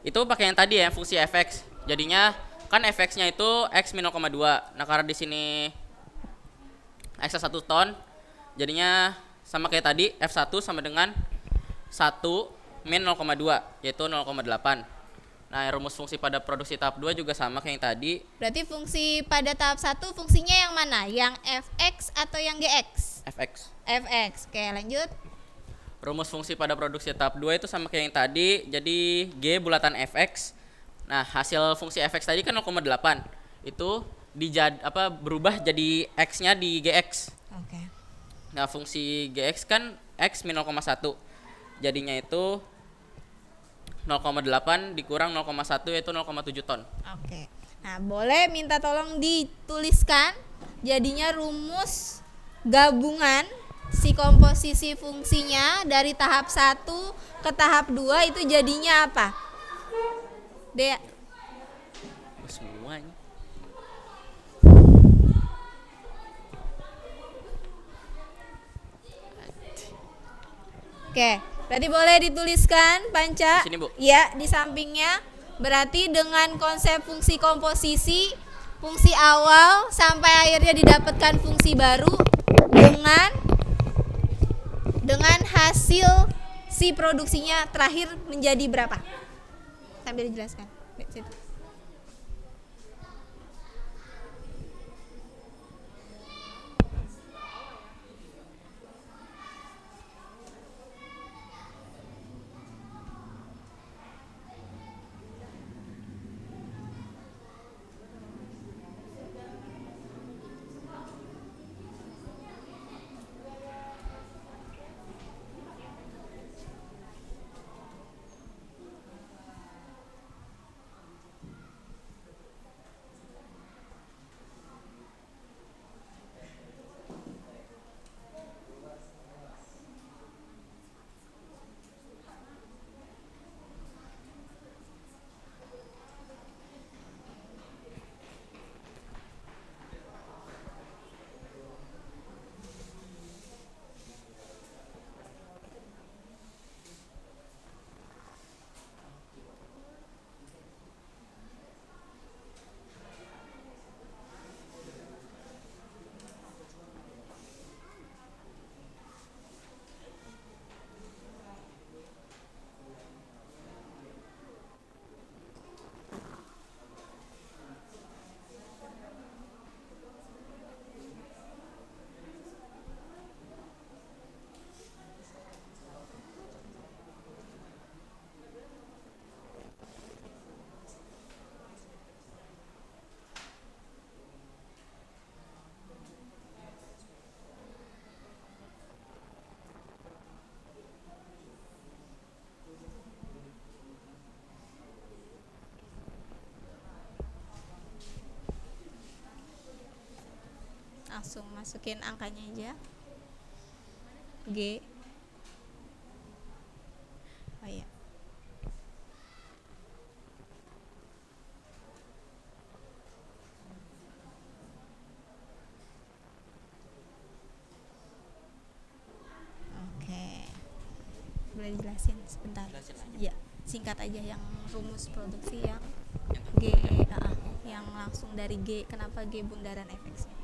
itu pakai yang tadi ya, fungsi Fx. Jadinya kan Fx-nya itu X min 0,2. Nah, karena di sini X 1 ton, jadinya sama kayak tadi, F1 sama dengan 1 min 0,2, yaitu 0,8. Nah, rumus fungsi pada produksi tahap 2 juga sama kayak yang tadi. Berarti fungsi pada tahap 1 fungsinya yang mana? Yang Fx atau yang Gx? Fx. Fx. Oke, lanjut. Rumus fungsi pada produksi tahap 2 itu sama kayak yang tadi, jadi G bulatan Fx. Nah, hasil fungsi Fx tadi kan 0,8. Itu berubah jadi X-nya di Gx. Oke. Nah, fungsi Gx kan X min 0,1. Jadinya itu 0,8 dikurang 0,1 yaitu 0,7 ton. Oke. Nah, boleh minta tolong dituliskan jadinya rumus gabungan si komposisi fungsinya dari tahap 1 ke tahap 2 itu jadinya apa? Dea. Semuanya. Oke, berarti boleh dituliskan Panca. Di sini, Bu. Ya, di sampingnya. Berarti dengan konsep fungsi komposisi, fungsi awal sampai akhirnya didapatkan fungsi baru dengan hasil si produksinya terakhir menjadi berapa? Sambil dijelaskan. Situ. langsung masukin angkanya aja. G. Oh iya. Oke. Boleh dijelasin sebentar? Jelasin aja. Ya, singkat aja yang rumus produksi yang G, yang langsung dari G. Kenapa G bundaran fx-nya?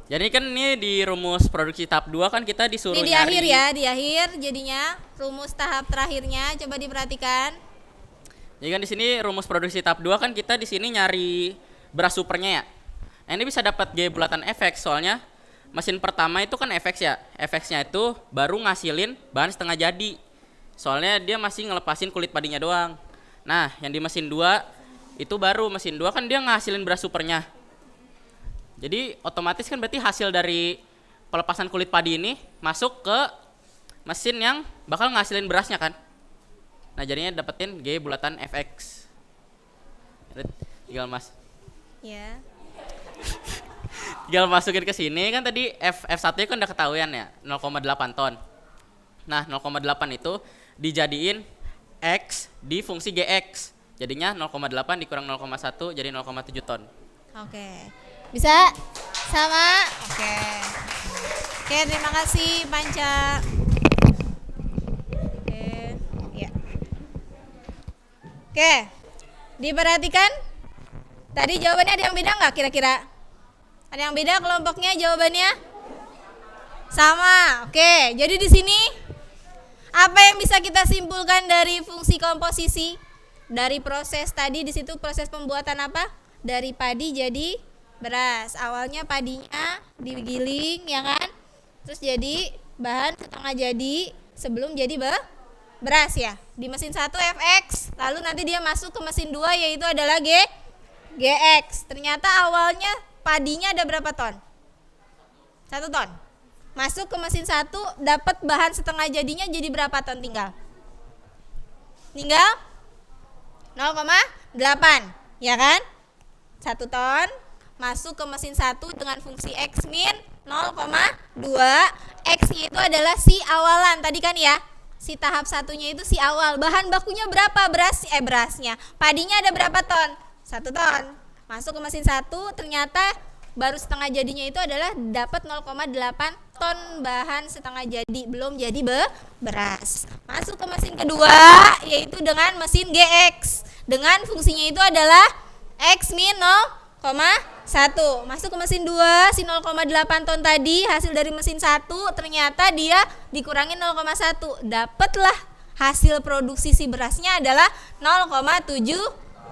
Jadi kan ini di rumus produksi tahap 2 kan kita disuruh Ini di nyari. akhir ya, di akhir jadinya rumus tahap terakhirnya coba diperhatikan. Jadi kan di sini rumus produksi tahap 2 kan kita di sini nyari beras supernya ya. Nah, ini bisa dapat G bulatan fx soalnya mesin pertama itu kan fx ya. Fx-nya itu baru ngasilin bahan setengah jadi. Soalnya dia masih ngelepasin kulit padinya doang. Nah, yang di mesin 2 itu baru mesin 2 kan dia ngasilin beras supernya. Jadi otomatis kan berarti hasil dari pelepasan kulit padi ini masuk ke mesin yang bakal ngasilin berasnya kan. Nah, jadinya dapetin G bulatan fx. Tinggal Ya. tinggal masukin ke sini kan tadi F1 kan udah ketahuan ya 0,8 ton. Nah, 0,8 itu dijadiin X di fungsi GX. Jadinya 0,8 dikurang 0,1 jadi 0,7 ton. Oke. Bisa? Sama? Oke. Oke, terima kasih Panca. Oke, ya. Oke. Diperhatikan? Tadi jawabannya ada yang beda nggak kira-kira? Ada yang beda kelompoknya jawabannya? Sama. Oke, jadi di sini apa yang bisa kita simpulkan dari fungsi komposisi? Dari proses tadi di situ proses pembuatan apa? Dari padi jadi beras. Awalnya padinya digiling ya kan? Terus jadi bahan setengah jadi sebelum jadi beras ya. Di mesin 1 fx, lalu nanti dia masuk ke mesin 2 yaitu adalah gx. Ternyata awalnya padinya ada berapa ton? 1 ton. Masuk ke mesin 1 dapat bahan setengah jadinya jadi berapa ton tinggal? Tinggal 0,8 ya kan? 1 ton masuk ke mesin 1 dengan fungsi X min 0,2. X-nya itu adalah si awalan tadi kan ya. Si tahap satunya itu si awal. Bahan bakunya berapa? Berasnya. Padinya ada berapa ton? 1 ton. Masuk ke mesin 1 ternyata baru setengah jadinya itu adalah dapat 0,8 ton bahan setengah jadi, belum jadi beras. Masuk ke mesin kedua yaitu dengan mesin GX. Dengan fungsinya itu adalah X min 0,1. Masuk ke mesin 2 si 0,8 ton tadi hasil dari mesin 1 ternyata dia dikurangin 0,1. Dapatlah hasil produksi si berasnya adalah 0,7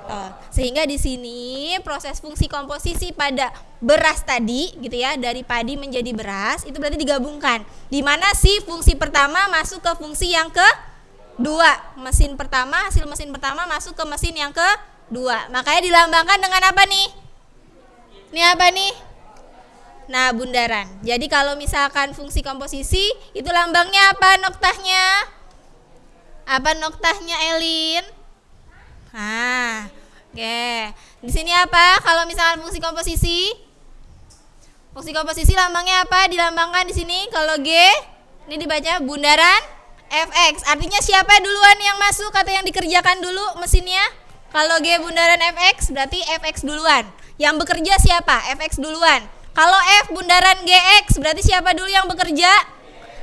ton. Sehingga di sini proses fungsi komposisi pada beras tadi gitu ya, dari padi menjadi beras itu berarti digabungkan. Di mana si fungsi pertama masuk ke fungsi yang kedua. Mesin pertama, hasil mesin pertama masuk ke mesin yang kedua. Makanya dilambangkan dengan apa nih? Ini apa nih? Nah, bundaran. Jadi kalau misalkan fungsi komposisi itu lambangnya apa noktahnya? Apa noktahnya Elin? Nah, oke. Di sini apa? Kalau misalkan fungsi komposisi? Fungsi komposisi lambangnya apa? Dilambangkan di sini. Kalau G ini dibaca bundaran fx. Artinya siapa duluan yang masuk atau yang dikerjakan dulu mesinnya? Kalau G bundaran fx berarti fx duluan. Yang bekerja siapa? Fx duluan. Kalau F bundaran Gx berarti siapa dulu yang bekerja?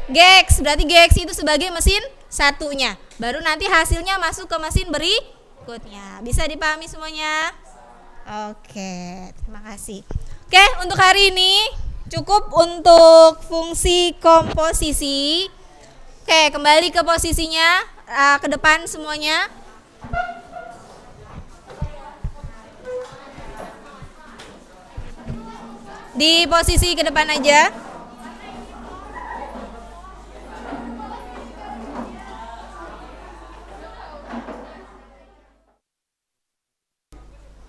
Gx. Berarti Gx itu sebagai mesin satunya. Baru nanti hasilnya masuk ke mesin berikutnya. Bisa dipahami semuanya? Oke, terima kasih. Oke, untuk hari ini cukup untuk fungsi komposisi. Oke, kembali ke posisinya, ke depan semuanya. Di posisi ke depan aja.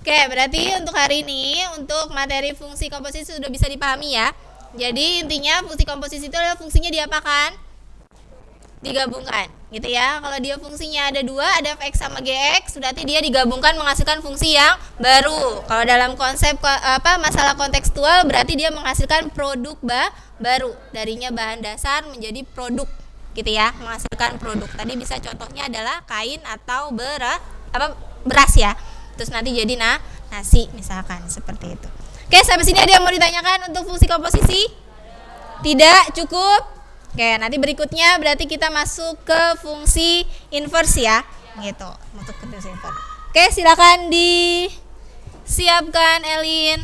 Oke, berarti untuk hari ini untuk materi fungsi komposisi sudah bisa dipahami ya. Jadi intinya fungsi komposisi itu adalah fungsinya diapakan? Digabungkan, gitu ya. Kalau dia fungsinya ada dua, ada fx sama gx, berarti dia digabungkan menghasilkan fungsi yang baru. Kalau dalam konsep masalah kontekstual, berarti dia menghasilkan produk baru. Darinya bahan dasar menjadi produk, gitu ya, menghasilkan produk. Tadi bisa contohnya adalah kain atau beras ya. Terus nanti jadi nasi misalkan seperti itu. Oke, sampai sini ada yang mau ditanyakan untuk fungsi komposisi? Tidak, cukup. Oke, nanti berikutnya berarti kita masuk ke fungsi inverse ya. Gitu, masuk ke fungsi inverse. Oke, silakan disiapkan Elin.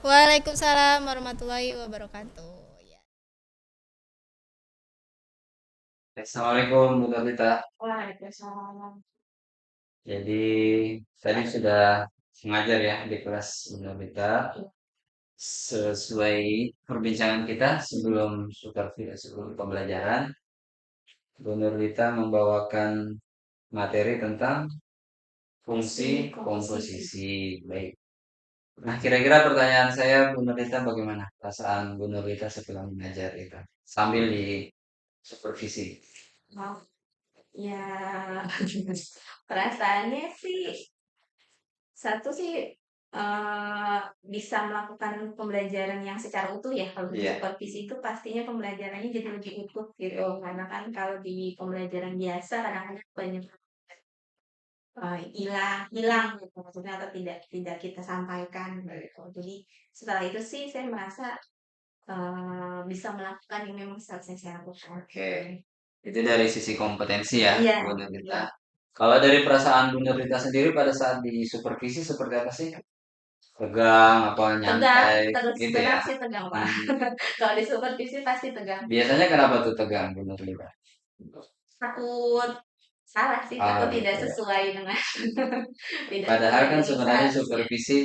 Waalaikumsalam warahmatullahi wabarakatuh. Ya. Assalamualaikum Bu Nurlita. Waalaikumsalam. Jadi tadi sudah mengajar ya di kelas Bu Nurlita. Sesuai perbincangan kita sebelum pembelajaran, Bu Nurlita membawakan materi tentang fungsi komposisi. Baik. Nah, kira-kira pertanyaan saya, Bu Nurlita, bagaimana perasaan Bu Nurlita setelah mengajar itu? Sambil di supervisi. Oh, ya, perasaannya sih satu sih bisa melakukan pembelajaran yang secara utuh ya. Kalau di Iya. supervisi itu pastinya pembelajarannya jadi lebih utuh gitu. Karena kan kalau di pembelajaran biasa kadang-kadang banyak hilang gitu maksudnya, atau tidak kita sampaikan gitu. Jadi setelah itu sih saya merasa bisa melakukan yang memang seharusnya saya lakukan. Oke. Itu dari sisi kompetensi ya, Iya, Bu Nurlita. iya. Kalau dari perasaan Bu Nurlita sendiri pada saat di supervisi seperti apa sih? Tegang, apa Tegang, nyantai, terus gitu ya? tegang sih tegang Pak. Kalau di supervisi pasti tegang. Biasanya kenapa tuh tegang, Bu Nurlita? Takut salah sih, takut tidak Gitu ya. sesuai dengan tidak Padahal sesuai kan dengan sebenarnya seharusnya. supervisi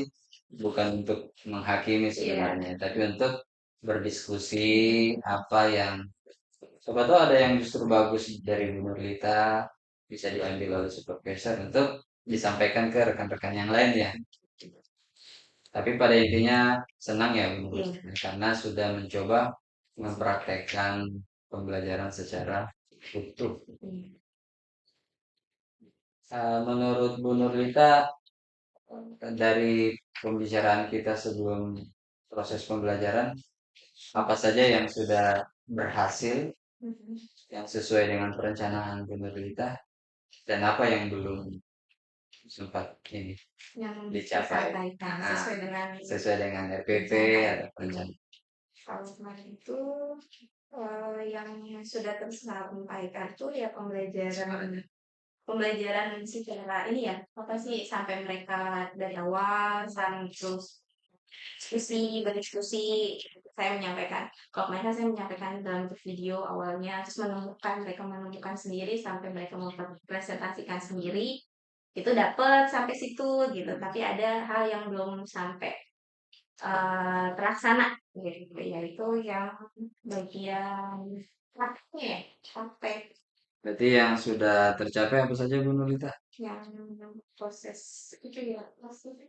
bukan untuk menghakimi Iya, sebenarnya, tapi untuk berdiskusi apa yang siapa tahu ada yang justru bagus dari Bu Nurlita bisa diambil oleh supervisor untuk disampaikan ke rekan-rekan yang lain ya. Tapi pada intinya senang ya Bu iya, Nurlita karena sudah mencoba mempraktekkan pembelajaran secara utuh. iya. Menurut Bu Nurlita dari pembicaraan kita sebelum proses pembelajaran, apa saja yang sudah berhasil, Mhm. yang sesuai dengan perencanaan Bu Nurlita, dan apa yang belum sempat ini Yang dicapai disampaikan Ah, sesuai dengan RPP atau perencanaan. kalau kemarin itu yang sudah tersampaikan tuh ya pembelajaran secara ini ya, apa sih, sampai mereka dari awal sampai terus berdiskusi, saya menyampaikan. Kalau mereka saya menyampaikan dalam video awalnya, terus mereka menemukan sendiri sampai mereka mempresentasikan sendiri, itu dapat sampai situ gitu. Tapi ada hal yang belum sampai terlaksana gitu, yaitu yang bagian prakteknya ya, praktek Berarti yang sudah tercapai apa saja Bu Nurlita? yang proses itu ya, maksudnya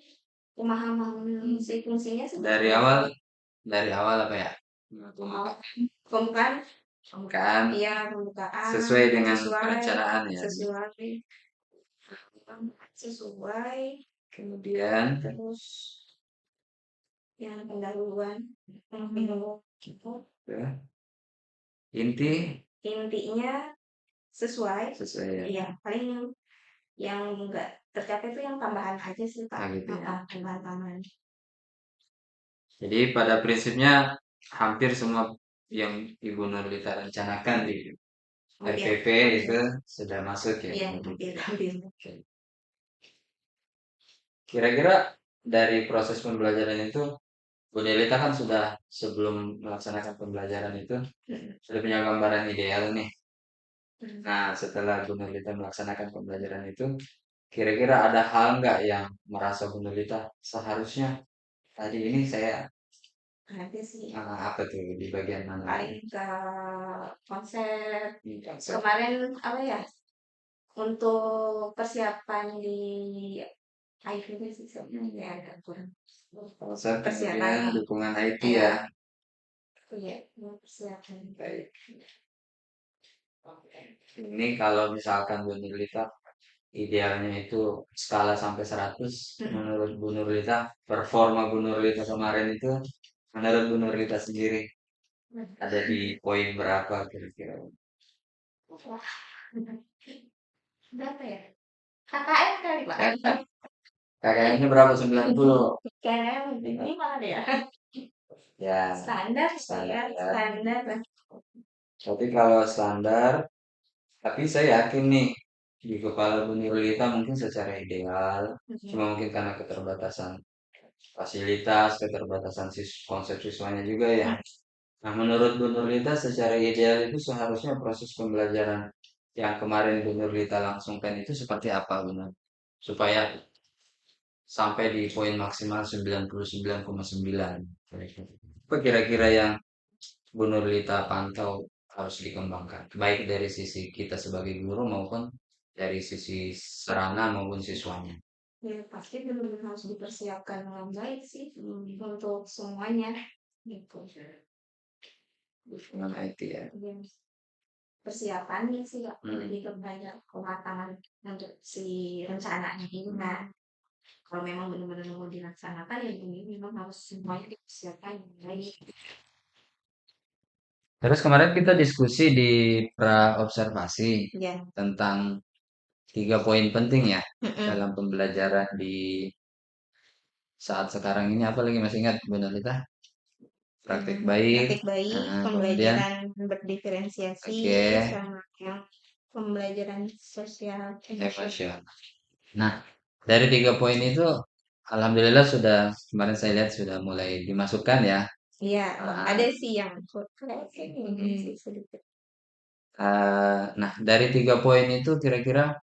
pemahaman fungsinya Dari awal apa ya? pembukaan, Kan iya pembukaan sesuai dengan sesuai perencanaan ya. sesuai sesuai Kemudian terus yang pendahuluan gitu. ya, inti Intinya sesuai ya. iya, paling yang enggak tercapai itu yang tambahan aja sih Pak. Gitu ya. Tambahan-tambahan. Jadi pada prinsipnya hampir semua yang Ibu Nurlita rencanakan di RPP itu sudah masuk ya. Iya, hampir. Kira-kira dari proses pembelajaran itu, Bu Nurlita kan sudah sebelum melaksanakan pembelajaran itu sudah punya gambaran ideal nih. Nah, setelah Bu Nurlita melaksanakan pembelajaran itu, kira-kira ada hal nggak yang merasa Bu Nurlita seharusnya tadi ini saya Ada sih apa tuh di bagian mana? paling ke konsep Konsep. kemarin apa ya untuk persiapan di IT sih sebenarnya agak kurang Konsep persiapan kemudian dukungan IT ya ya. ya persiapan Baik. Ini kalau misalkan Bu Nurlita idealnya itu skala sampai 100 menurut Bu Nurlita, performa Bu Nurlita kemarin itu menurut Bu Nurlita sendiri ada di poin berapa kira-kira? wah berapa ya KKM kali pak KKM-nya berapa? 90. KKM ini mana ya Ya, standar standar ya ya. standar lah. Tapi kalau standar, tapi saya yakin nih di kepala Bu Nurlita mungkin secara ideal, cuma mungkin karena keterbatasan fasilitas, keterbatasan konsep siswanya juga ya. Nah, menurut Bu Nurlita secara ideal itu seharusnya proses pembelajaran yang kemarin Bu Nurlita langsungkan itu seperti apa benar? Supaya sampai di poin maksimal 99,9. Apa kira-kira yang Bu Nurlita pantau harus dikembangkan, baik dari sisi kita sebagai guru maupun dari sisi sarana maupun siswanya. Ya pasti benar-benar harus dipersiapkan dengan baik sih untuk semuanya gitu. Dukungan IT ya. Ya, persiapannya sih Kak, Hmm. lebih ke banyak kematangan untuk si rencananya ini. Nah, kalau memang benar-benar mau dilaksanakan ya ini memang harus semuanya dipersiapkan dengan baik. Terus kemarin kita diskusi di pra observasi Ya. tentang 3 poin penting ya Mm-mm. dalam pembelajaran di saat sekarang ini. Apa lagi masih ingat Bu Nurlita? Praktik baik. Praktik baik, Kemudian pembelajaran berdiferensiasi, oke, sama yang pembelajaran sosial emosional. emosional. Nah, dari 3 poin itu, alhamdulillah sudah kemarin saya lihat sudah mulai dimasukkan ya. Iya, Ah, ada sih yang sih sedikit. nah, dari 3 poin itu kira-kira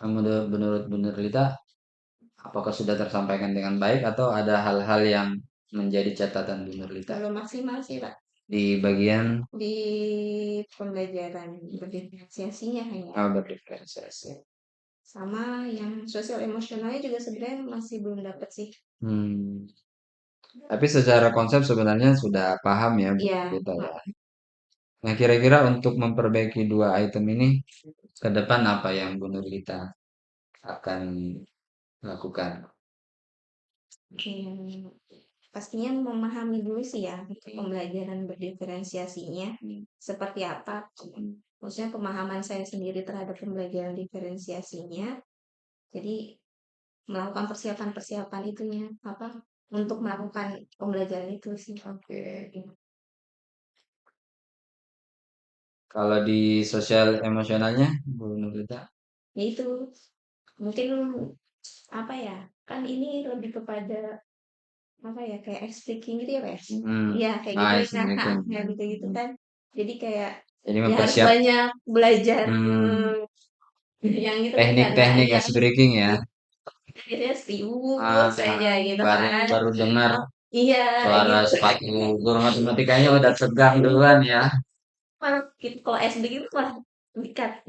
menurut Bu Nurlita, apakah sudah tersampaikan dengan baik atau ada hal-hal yang menjadi catatan Bu Nurlita Belum maksimal sih Pak di bagian di pembelajaran berdiferensiasinya hanya. berdiferensiasi? Sama yang sosial emosionalnya juga sebenarnya masih belum dapat sih. Hmm. Tapi secara konsep sebenarnya sudah paham ya Bu Iya, Nurlita ya. Nah, kira-kira untuk memperbaiki 2 item ini ke depan apa yang Bu Nurlita akan lakukan? pastinya memahami dulu sih ya untuk pembelajaran berdiferensiasinya seperti apa. Maksudnya pemahaman saya sendiri terhadap pembelajaran diferensiasinya. Jadi melakukan persiapan-persiapan itunya apa untuk melakukan pembelajaran itu sih. Oke. Kalau di sosial emosionalnya, Bu Nurlita? Ya itu mungkin apa ya kan ini lebih kepada apa ya kayak speaking gitu ya Pak ya kayak gitu ya Assalamualaikum. kayak gitu gitu kan jadi kayak Jadi ya harus mempersiap banyak belajar hmm, yang itu kan karena teknik-teknik ya ice breaking ya. akhirnya serius Ah, saja gitu baru kan baru dengar iya suara gitu sepatu guru matematikanya udah tegang duluan ya. kalau kalau SD gitu lah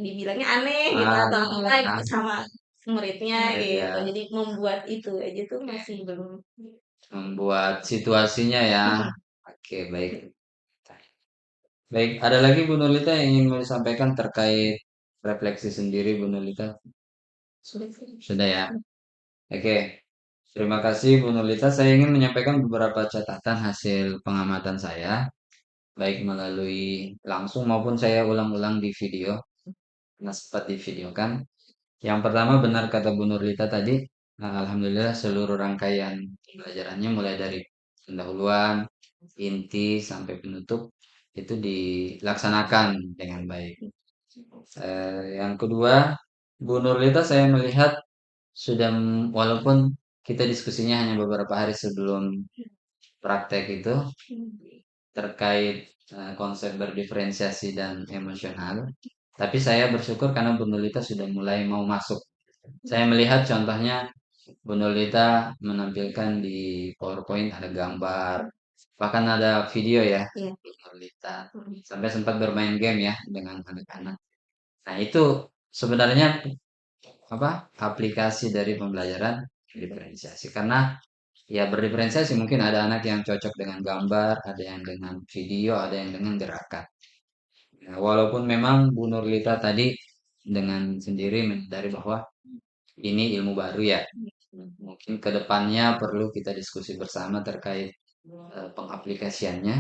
dibilangnya aneh gitu Ah, atau apa ah, gitu sama muridnya gitu ya, jadi membuat itu aja tuh masih belum membuat situasinya ya. Oke, baik. Baik, ada lagi Bu Nurlita yang ingin mau disampaikan terkait refleksi sendiri Bu Nurlita? sulit sih. Sudah ya. Oke, terima kasih Bu Nurlita. Saya ingin menyampaikan beberapa catatan hasil pengamatan saya, baik melalui langsung maupun saya ulang-ulang di video. Nah, sempat di video kan. Yang pertama benar kata Bu Nurlita tadi, alhamdulillah seluruh rangkaian pembelajarannya mulai dari pendahuluan, inti sampai penutup itu dilaksanakan dengan baik. Yang kedua, Bu Nurlita saya melihat sudah walaupun kita diskusinya hanya beberapa hari sebelum praktek itu terkait konsep berdiferensiasi dan emosional. Tapi saya bersyukur karena Bu Nurlita sudah mulai mau masuk. Saya melihat contohnya Bu Nurlita menampilkan di PowerPoint ada gambar, bahkan ada video ya Iya. Bu Nurlita. Sampai sempat bermain game ya dengan anak-anak. Nah, itu sebenarnya apa? Aplikasi dari pembelajaran diferensiasi. Karena ya berdiferensiasi mungkin ada anak yang cocok dengan gambar, ada yang dengan video, ada yang dengan gerakan. Nah, walaupun memang Bu Nurlita tadi dengan sendiri menyadari bahwa ini ilmu baru ya. Mungkin ke depannya perlu kita diskusi bersama terkait pengaplikasiannya,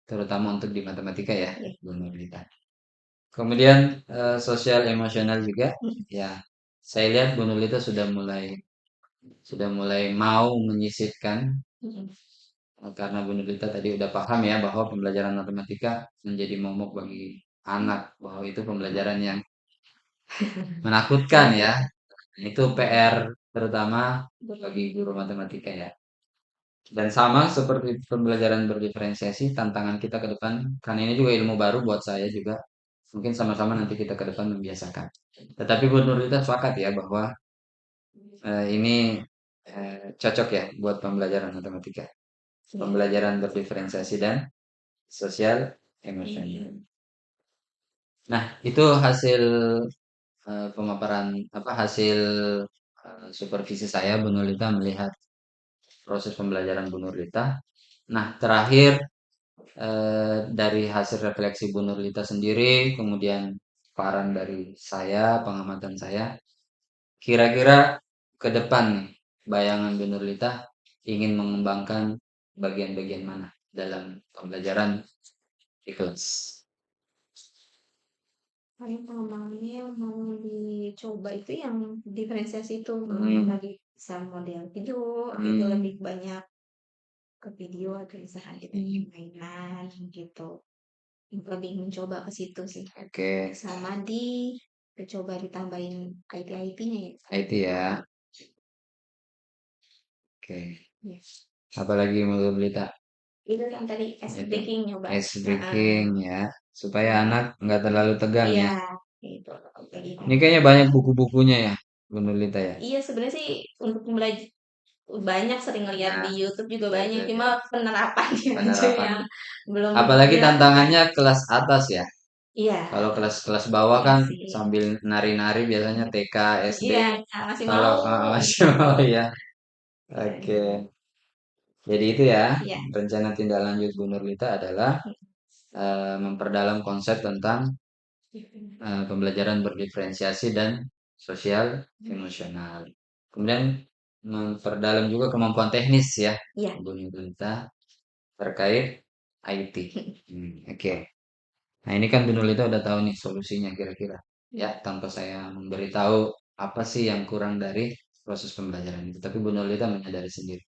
terutama untuk di matematika ya, Bu Nurlita. Kemudian sosial emosional juga, ya. Saya lihat Bu Nurlita sudah mulai mau menyisipkan karena Bu Nurlita tadi udah paham ya bahwa pembelajaran matematika menjadi momok bagi anak, bahwa itu pembelajaran yang menakutkan ya. Itu PR terutama bagi guru matematika ya. Dan sama seperti pembelajaran berdiferensiasi, tantangan kita ke depan, karena ini juga ilmu baru buat saya juga. Mungkin sama-sama nanti kita ke depan membiasakan. Tetapi Bu Nurlita sepakat ya bahwa ini cocok ya buat pembelajaran matematika. Pembelajaran berdiferensiasi dan sosial emosional. Nah, itu hasil pemaparan apa hasil supervisi saya Bu Nurlita melihat proses pembelajaran Bu Nurlita. Nah, terakhir dari hasil refleksi Bu Nurlita sendiri, kemudian saran dari saya, pengamatan saya, kira-kira ke depan nih, bayangan Bu Nurlita ingin mengembangkan bagian-bagian mana dalam pembelajaran di kelas? Paling pengembangannya yang mau dicoba itu yang diferensiasi itu lagi bisa model video itu lebih banyak ke video atau misalkan kita mainan gitu. Lebih mencoba ke situ sih. Oke, Sama coba ditambahin IT-nya ya. IT ya. Oke. Iya. Apalagi mau Nurlita? Itu yang tadi ice Itu. breaking nyoba. Ice breaking ya, supaya anak nggak terlalu tegang ya. Iya, itu. Kayak gitu. Ini kayaknya banyak buku-bukunya ya, Bu Nurlita ya. Iya sebenarnya sih untuk belajar banyak sering lihat Nah, di YouTube juga iya, banyak iya, cuma penerapannya aja penerapan. yang belum Apalagi ya. tantangannya kelas atas ya. Iya, Kalau kelas-kelas bawah iya kan sih. sambil nari-nari biasanya TK, SD. Iya, masih Kalau mau. masih mau ya. Oke. Jadi itu ya, Iya. rencana tindak lanjut Bu Nurlita adalah memperdalam konsep tentang pembelajaran berdiferensiasi dan sosial emosional. Kemudian memperdalam juga kemampuan teknis ya, Iya. Bu Nurlita terkait IT. Oke. Nah, ini kan Bu Nurlita udah tahu nih solusinya kira-kira. Ya, tanpa saya memberitahu apa sih yang kurang dari proses pembelajaran itu. Tapi Bu Nurlita menyadari sendiri.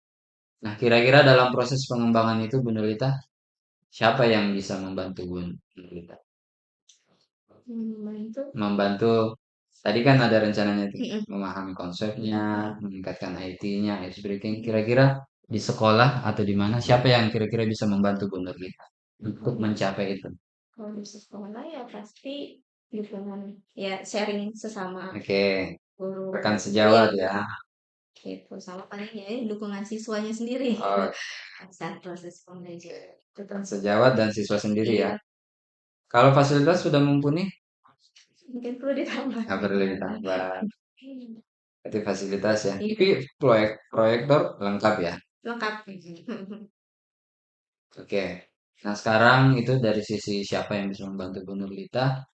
Nah, kira-kira dalam proses pengembangan itu Bu Nurlita, siapa yang bisa membantu Bu Nurlita? Itu Membantu, tadi kan ada rencananya itu, memahami konsepnya, meningkatkan IT-nya, ice breaking. Kira-kira di sekolah atau di mana, siapa yang kira-kira bisa membantu Bu Nurlita untuk mencapai itu? kalau di sekolah ya pasti dukungan ya sharing sesama Oke, guru rekan sejawat iya, ya. gitu sama paling ya dukungan siswanya sendiri Oh, saat proses pembelajaran. rekan sejawat dan siswa sendiri ya. Iya, Kalau fasilitas sudah mumpuni, mungkin perlu ditambah. nggak perlu ditambah. Hmm, Itu fasilitas ya. Iya. Tapi proyektor lengkap ya. Lengkap. Oke. Nah, sekarang itu dari sisi siapa yang bisa membantu Bu Nurlita.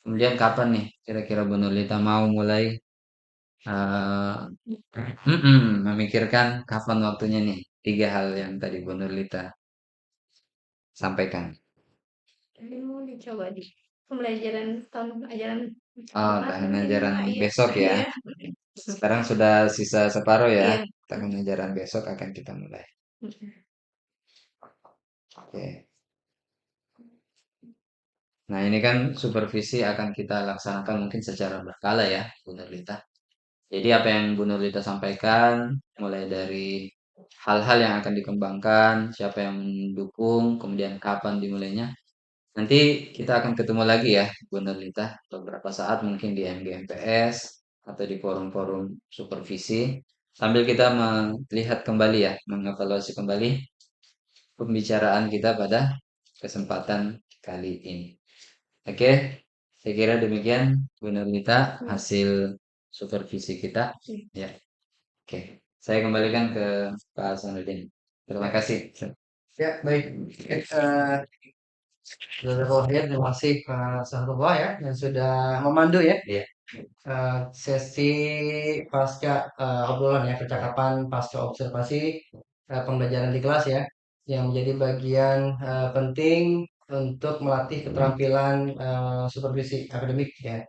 Kemudian kapan nih kira-kira Bu Nurlita mau mulai eh, memikirkan kapan waktunya nih? Tiga hal yang tadi Bu Nurlita sampaikan. Ini mau dicoba di pembelajaran tahun ajaran Oh, depan tahun mungkin ajaran Mbak, iya. besok ya. Iya. Sekarang sudah sisa separuh ya. Iya. Tahun ajaran besok akan kita mulai. Oke. Nah, ini kan supervisi akan kita laksanakan mungkin secara berkala ya, Bu Nurlita. Jadi apa yang Bu Nurlita sampaikan, mulai dari hal-hal yang akan dikembangkan, siapa yang mendukung, kemudian kapan dimulainya, Nanti kita akan ketemu lagi ya, Bu Nurlita, beberapa saat mungkin di MGMPS atau di forum-forum supervisi, sambil kita melihat kembali ya, mengevaluasi kembali pembicaraan kita pada kesempatan kali ini. Oke, saya kira demikian Bu Nurlita hasil supervisi kita. Ya, oke. Saya kembalikan ke Pak Hasanuddin. Terima kasih. Ya, baik. Terakhir, terima kasih Pak Sahrullah ya yang sudah memandu ya Iya. sesi pasca obrolan ya percakapan pasca observasi pembelajaran di kelas ya yang menjadi bagian penting untuk melatih keterampilan supervisi akademik ya.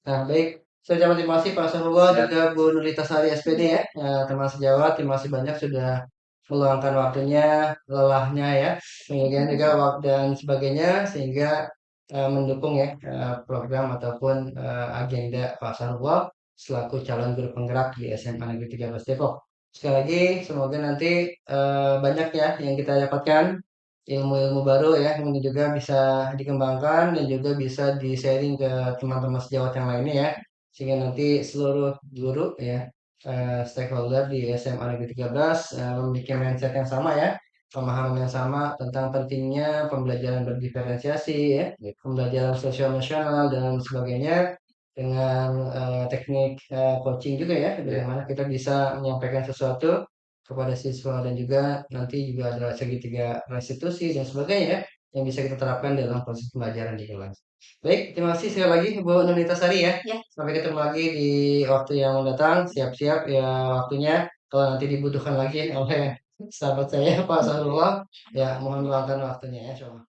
Nah, baik. Saya ucapkan terima kasih Pak Sahrullah Siap. juga Bu Nurlita Sari SPD ya, teman sejawat. Terima kasih banyak sudah meluangkan waktunya, lelahnya ya, kemudian juga waktu dan sebagainya sehingga mendukung ya program ataupun agenda Pak Sahrullah selaku calon guru penggerak di SMA Negeri 13 Depok. Sekali lagi, semoga nanti banyak ya yang kita dapatkan ilmu-ilmu baru ya yang juga bisa dikembangkan dan juga bisa di-sharing ke teman-teman sejawat yang lainnya ya sehingga nanti seluruh guru ya stakeholder di SMA Negeri 13 memiliki mindset yang sama ya pemahaman yang sama tentang pentingnya pembelajaran berdiferensiasi ya pembelajaran sosial emosional dan sebagainya dengan teknik coaching juga ya bagaimana kita bisa menyampaikan sesuatu kepada siswa dan juga nanti juga ada segitiga restitusi dan sebagainya ya, yang bisa kita terapkan dalam proses pembelajaran di kelas. Baik, terima kasih sekali lagi Bu Nunita Sari ya. Ya. Sampai ketemu lagi di waktu yang mendatang. Siap-siap ya waktunya kalau nanti dibutuhkan lagi oleh sahabat saya Pak Sahrullah. Ya, mohon luangkan waktunya ya, coba.